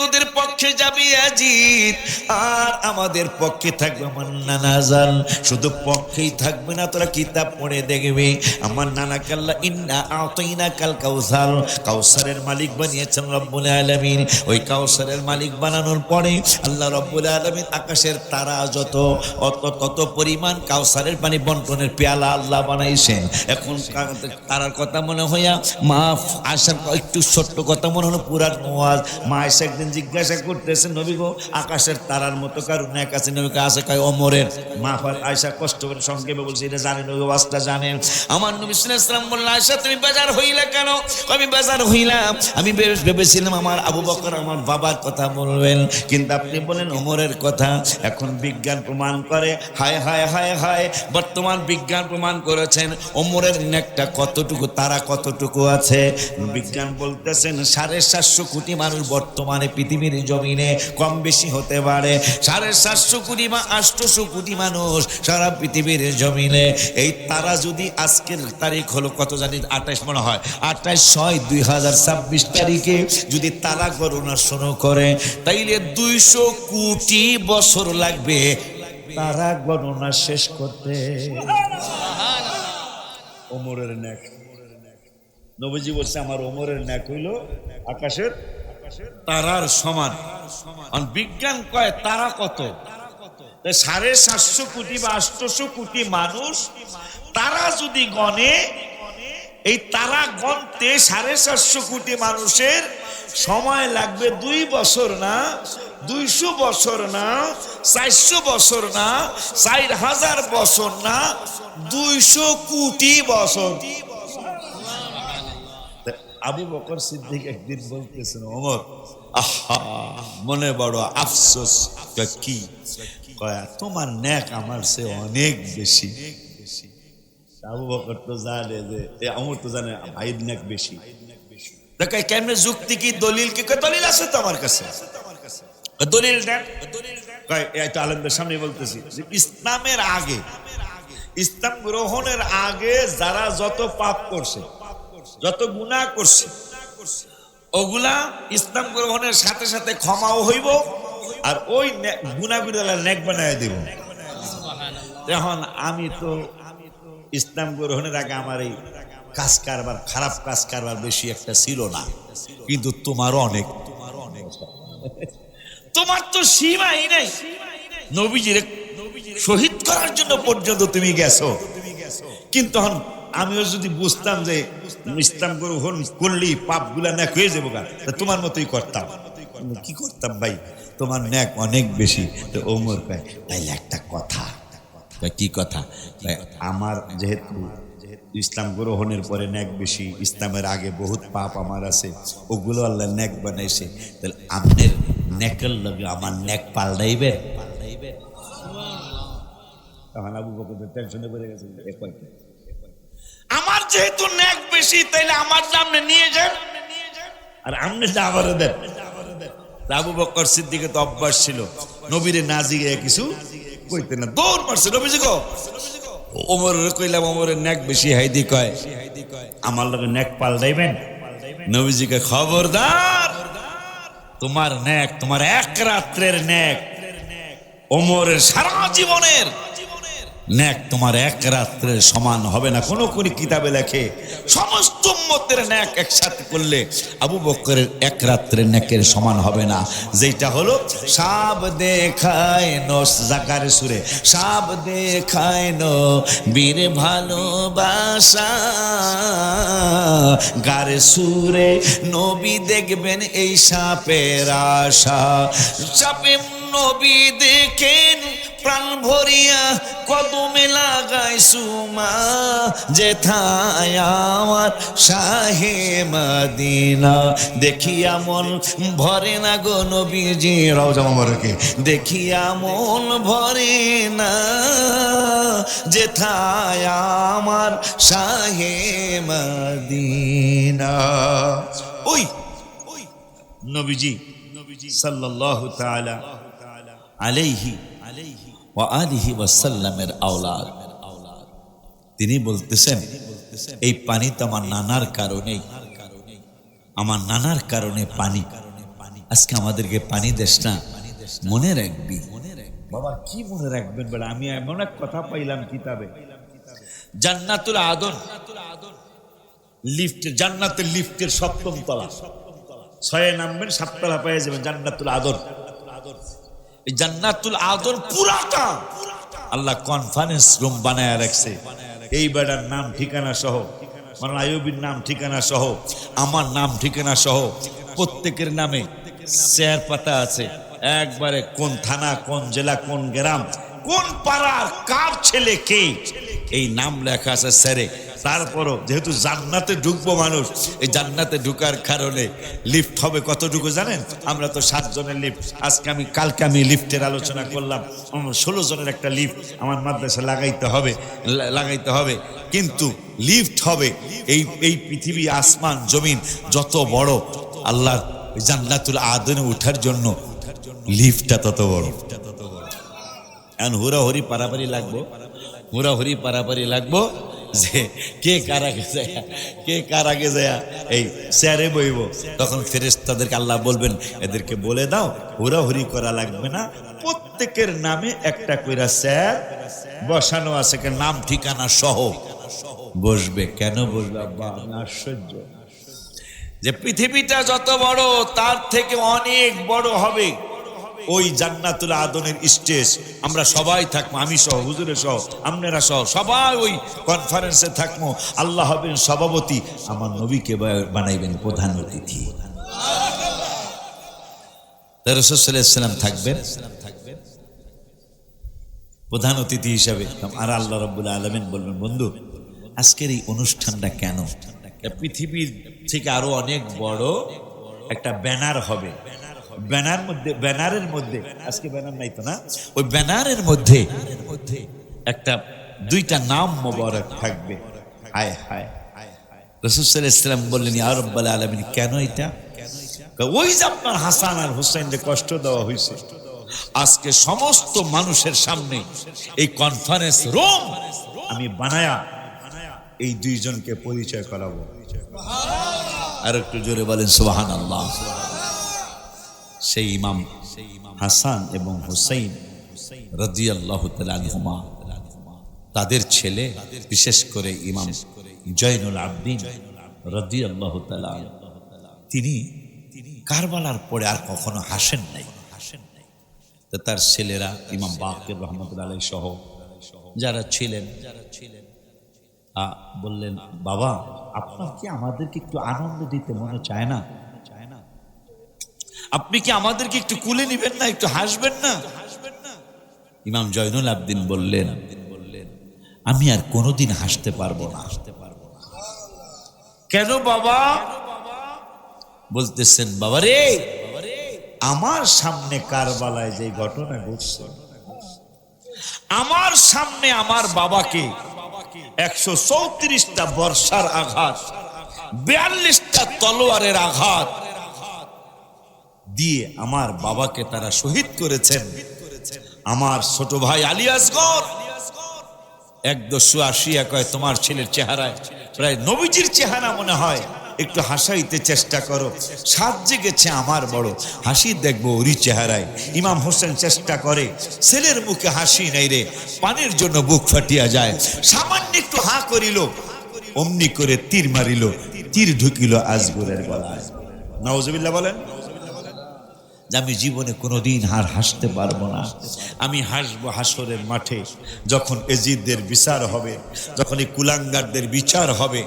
তোদের পক্ষে যাবি আজিদ, আর আমাদের পক্ষে থাকবে আমার নানা জান। শুধু পক্ষেই থাকবে না, তোরা কিতাব পড়ে দেখবি আমার নানা কাল্লা ইন্না আতাইনা কাল কাউসার, কাউসারের মালিক বানিয়েছেন রব্বুল আলামিন। ওই কাউসারের মালিক বানানোর পরে আল্লাহ রব্বুল আলামিন আকাশের তারা যত তত পরিমাণ কাউসারের পানি বন্টনের পেয়ালা আল্লাহ বানাইছেন। এখন তারার কথা মনে হইয়া মা আয়সার একটু ছোট্ট কথা মনে হলো পুরার ওয়াজ। মা আয়সা একদিন জিজ্ঞাসা করতেছেন, নবী গো আকাশের তারার মতো কারণ এক আছে? নবীকে আছে কয় ওমরের। মা আয়সা কষ্ট করে সংক্ষেপে বলছে, এটা জানেন ওই ওয়াজটা জানেন? আমার নবী সাল্লাল্লাহু আলাইহি ওয়াসাল্লাম বললেন, আয়সা তুমি বেজার হইলে কেন? আমি বেজার হইলাম, আমি ভেবেছিলাম আমার আবু বকর আমার বাবার কথা বলবেন, কিন্তু আপনি বলেন ওমরের কথা। এখন বিজ্ঞান প্রমাণ করে, হায় হায় হায় হায়, বর্তমান বিজ্ঞান প্রমাণ করেছেন ওমরের নেকটা কতটুকু, তারা কতটুকু আছে। বিজ্ঞান বলতেছেন 750 কোটি মানুষ বর্তমানে পৃথিবীর জমিনে, কম বেশি হতে পারে 750 কোটি বা 800 কোটি মানুষ সারা পৃথিবীর জমিনে। এই তারা যদি আজকের তারিখ হলো কত জানি, 28 মনে হয়, 28/6/2026 তারিখে যদি তারা গণনা শুরু করে, তাইলে 200 কোটি বছর লাগবে তারা গণনা শেষ করতে। ওমরের নেক, নবীজি বলছে আমার ওমরের নেক হইল আকাশের তারার সমান। বিজ্ঞান কয় তারা কত? 750 কোটি বা 800 কোটি মানুষ তারা যদি গণে, এই তারা গণতে 750 কোটি মানুষের সময় লাগবে 2 বছর না, 200 বছর না, 400 বছর না, 4000 বছর না, 200 কোটি বছর। আবু বকর সিদ্দিক একদিন বলতেছেন, ওমর আহা মনে বড় আফসোস। কি কয়? তোমার নেক আমার সে অনেক বেশি। আবু বকর তো জানে যে ওমর তো জানে ভাইয়ের নেক বেশি। দেখায় কেমনে যুক্তি কি দলিল কি? দলিল আছে তো আমার কাছে, দলিল দেন। কয় এই তো আলেমদের সামনে বলতেছি যে ইসলামের আগে, ইসলাম গ্রহণের আগে যারা যত পাপ করছে, যত গুনাহ করছে, ওগুলা ইসলাম গ্রহণের সাথে সাথে ক্ষমাও হইব, আর ওই গুনাহগুলো নেক বানায় দেব। এখন আমি তো ইসলাম গ্রহণের আগে আমার এই কাজ কারবার, খারাপ কাজ কারবার বেশি একটা ছিল না, কিন্তু তোমারও অনেক, তোমার তো সীমাই নেই। নবীজির শহীদ করার জন্য পর্যন্ত তুমি গেছো, কিন্তু আমিও যদি বুঝতাম যে ইসলাম গ্রহণ করলেই পাপ গুলা ন্যাক হয়ে যাবো, তোমার মতোই করতাম। কি করতাম ভাই, তোমার ন্যাক অনেক বেশি। তো ওমর ভাই তাইলে একটা কথা। কি কথা? আমার যেহেতু ইসলাম গ্রহণের পরে ন্যাক বেশি, ইসলামের আগে বহুত পাপ আমার আছে, ওগুলো আল্লাহ ন্যাক বানাইছে, তাহলে আপনার ন্যাকের লগে আমার ন্যাক পাল্টাইবে। তখন আবু বকর টেনশনে পড়ে গেছে, আমার যেহেতু ন্যাক বেশি তাইলে আমার সামনে নিয়ে যান, আর আমনে আমারও দেন। আবু বকর সিদ্দিকের তো অভ্যাস ছিল, নবীরে না জিগে কিছু কইতে না, দৌড় মারছে নবীজি গো। ওমরের কইলাম, ওমরের নেক বেশি হাইদি কয়, আমার লগে নেক পাল্টাইবেন? নবীজিকে খবরদার, তোমার নেক, তোমার এক রাত্রের নেক ওমরের সারা জীবনের নেক তোমার এক রাত্রের সমান হবে না। কোন কোন কিতাবে লেখে সমস্ত উম্মতের নেক একসাথে করলে আবু বকরের এক রাত্রের নেকের সমান হবে না। যেটা হলো সাব দেখায় নো জাকার সুরে, সাব দেখায় নো বীর ভালোবাসা, গারে সুরে নবী দেখবেন এই সাপের আশা। সাপে নবী দেখেন প্রাণ ভরিয়া কদমে লাগাই সুমা, যেথায় আমার শাহে মদিনা। দেখিয়া মন ভরে না গো নবীজি রওজা মোবারকে, দেখিয়া মন ভরে না, যেথায় আমার শাহে মদিনা। ওই নবীজি সাল্লাল্লাহু তাআলা আলাইহি ওয়া আলিহি ওয়াসাল্লামের আওলাদ, তিনি বলতেছেন এই পানি তো আমার নানার কারণেই, আমার নানার কারণে পানি। আজকে আমাদেরকে পানি দেশ না, মনে রাখবি বাবা। কি মনে রাখবেন বলে, আমি এমন এক কথা পাইলাম কিতাবে, জান্নাতুল আদন লিফট, জান্নাতের লিফটের ৭ম তলা, ৬ নামবেন ৭ তলা পেয়ে যাবেন জান্নাতুল আদন। এই জান্নাতুল আদন পুরাটা আল্লাহ কনফারেন্স রুম বানায় রাখছে। এই বেড়ার নাম ঠিকানা সহ, মানে আইয়ুবীর নাম ঠিকানা সহ, আমার নাম ঠিকানা সহ, প্রত্যেকের নামে চেয়ার পাতা আছে একবারে, কোন থানা, কোন জেলা, কোন গ্রাম, কোন পাড়ার কার ছেলে কে, এই নাম লেখা আছে স্যারে। তারপরও যেহেতু জান্নাতে ঢুকবো মানুষ, এই জান্নাতে ঢুকার কারণে লিফট হবে কতটুকু জানেন? আমরা তো 7 জনের লিফট, কালকে আমি লিফটের আলোচনা করলাম, 16 জনের একটা লিফট আমার মাদ্রাসা লাগাইতে হবে। কিন্তু লিফট হবে এই পৃথিবী, আসমান জমিন যত বড়, আল্লাহর জান্নাতুল আদনে ওঠার জন্য লিফটটা তত বড়। এখন হুড়াহুড়ি পারাপারি লাগবো যে কে কার আগে যায় এই চেয়ারে বইব। তখন ফেরেশতাদেরকে আল্লাহ বলবেন, এদেরকে বলে দাও হুড়াহুড়ি করা লাগবে না, প্রত্যেকের নামে একটা কইরা চেয়ার বসানো আছে, নাম ঠিকানা সহ বসবে। কেন বসবে আব্বা? আমি আশ্চর্য যে পৃথিবীটা যত বড় তার থেকে অনেক বড় হবে ওই জান্নাতুল আদনের স্টেজ। আমরা সবাই থাকবো, আমি সহ, হুজুরের সহ, আপনারা সহ, সবাই ওই কনফারেন্সে থাকবো। আল্লাহ হবেন সভাপতি, আমার নবীকে বানাইবেন প্রধান অতিথি, রাসূল সাল্লাল্লাহু আলাইহি ওয়াসাল্লাম থাকবেন প্রধান অতিথি হিসাবে। আর আল্লাহ রাব্বুল আলামিন বলবেন, বন্ধু আজকের এই অনুষ্ঠানটা কেন? পৃথিবীর থেকে আরো অনেক বড় একটা ব্যানার হবে, ব্যানারের মধ্যে আজকে ব্যানার নাই তো না, ওই ব্যানারের মধ্যে একটা 2টা নাম মোবারক থাকবে। হায় হায়, রাসূল সাল্লাল্লাহু আলাইহি ওয়াসাল্লাম বললেন, ইয়া রাব্বাল আলামিন কেন এটা? ওই যে আপনার হাসান আর হুসাইনকে কষ্ট দেওয়া হয়েছে, আজকে সমস্ত মানুষের সামনে এই কনফারেন্স রুম আমি বানায়া এই 2 জনকে পরিচয় করাবো। আর একটু জোরে বলেন সুবহানাল্লাহ। সেই ইমাম হাসান এবং হুসাইন রাদিয়াল্লাহু তাআলা আনহুমা, তাদের ছেলে বিশেষ করে ইমাম জয়নুল আবদিন রাদিয়াল্লাহু তাআলা, তিনি কারবালার পরে আর কখনো হাসেন নাই। তার ছেলেরা ইমাম বাকির রহমাতুল্লাহ আলাইহি সহ যারা ছিলেন বললেন, বাবা আপনার কি আমাদেরকে একটু আনন্দ দিতে মনে চায় না? আপনি কি আমাদেরকে একটু কুলে নিবেন না, একটু হাসবেন না? ইমাম জয়নুল আবদিন বললেন, আমি আর কোনোদিন হাসতে পারবো না। কেন বাবা? বলতেছেন, বাবা রে, আমার সামনে কারবালায় যে ঘটনা ঘটছে, আমার সামনে আমার বাবাকে 134টা বর্ষার আঘাত, 42টা তলোয়ারের আঘাত দিয়ে আমার বাবাকে তারা শহীদ করেছেন। আমার ছোট ভাই আলী আসগর ১.৮০ কয় তোমার ছেলের চেহারায় প্রায় নবীজির চেহারা মনে হয়, একটু হাসাইতে চেষ্টা করো। সাত জেগেছে আমার বড়, হাসি দেখবো ওরই চেহারায়। ইমাম হোসেন চেষ্টা করে, ছেলের মুখে হাসি নাই রে, পানির জন্য বুক ফাটিয়া যায়। সামান্য একটু হা করিল, অমনি করে তীর মারিল, তীর ঢুকিল আসগরের গলায়। নাউজুবিল্লাহ বলেন। যে আমি জীবনে কোনোদিন আর হাসতে পারবো না, আমি হাসবো হাসরের মাঠে, যখন এজিদদের বিচার হবে, যখন এই কুলাঙ্গারদের বিচার হবে।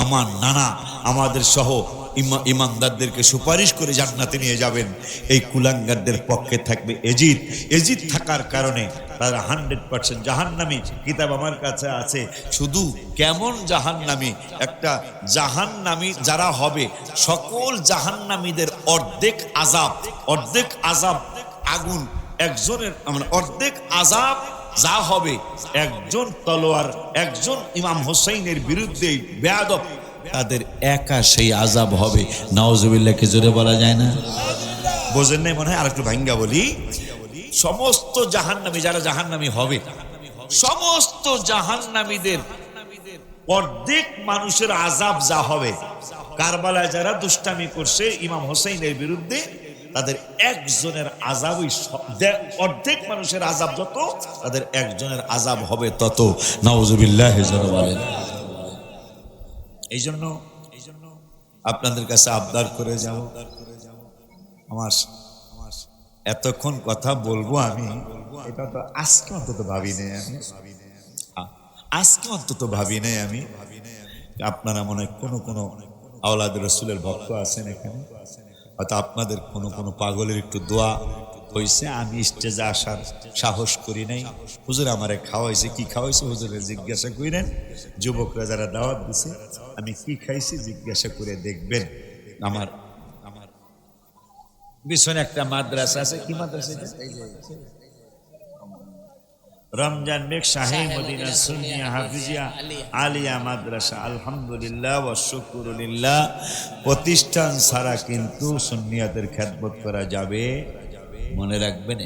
আমার নানা আমাদের সহ ইমানদারদেরকে সুপারিশ করে জান্নাতে নিয়ে যাবেন। এই কুলাঙ্গারদের পক্ষে থাকবে এজিদ। এজিদ থাকার কারণে তারা 100% জাহান্নামী। কিতাব আমার কাছে আছে, শুধু কেমন জাহান্নামী, একটা জাহান্নামী যারা হবে, সকল জাহান্নামীদের অর্ধেক আযাব আগুন, একজনের মানে অর্ধেক আযাব যা হবে, একজন তলোয়ার, একজন ইমাম হোসেইনের বিরুদ্ধে বেয়াদব, তাদের একা সেই আযাব হবে। নাউজুবিল্লাহ কে জোরে বলা যায় না? বোঝেন নাই মনে হয়? আর একটু ভাঙ্গা বলি, সমস্ত জাহান্নামী যারা জাহান্নামী হবে, সমস্ত জাহান্নামীদের অর্ধেক মানুষের আযাব যা হবে, কারবালায় যারা দুষ্টামি করছে ইমাম হোসেইনের বিরুদ্ধে, তাদের একজনের আযাবই অর্ধেক মানুষের আযাব যত, তাদের একজনের আযাব হবে তত। নাউজুবিল্লাহ বলেন। এই জন্য আপনাদের কাছে আবদার করে যাব, আমার এতক্ষণ কথা বলবো আমি, এটা তো আজকে অন্তত ভাবি নাই আমি, আপনারা মনে হয় কোনো আওলাদ রাসূলের ভক্ত আছেন এখানে, হয়তো আপনাদের কোনো পাগলের একটু দোয়া হয়েছে, আমি স্টেজে আসার সাহস করি নাই। হুজুর আমারে খাওয়াইছে, কি খাওয়াইছে হুজুরে জিজ্ঞাসা করেন। যুবকরা যারা দাওয়াত দিছে, আমি কি খাইছি জিজ্ঞাসা করে দেখবেন। আমার পিছনে একটা মাদ্রাসা আছে, কি মাদ্রাসা? রমজান বেগ শাহী মদিনা সুন্নিয়া হাফিজিয়া আলিয়া মাদ্রাসা। আলহামদুলিল্লাহ ওয়া শুকরুলিল্লাহ। প্রতিষ্ঠান ছাড়া কিন্তু সুন্নিয়াতের খেদমত করা যাবে, মনে রাখবেন।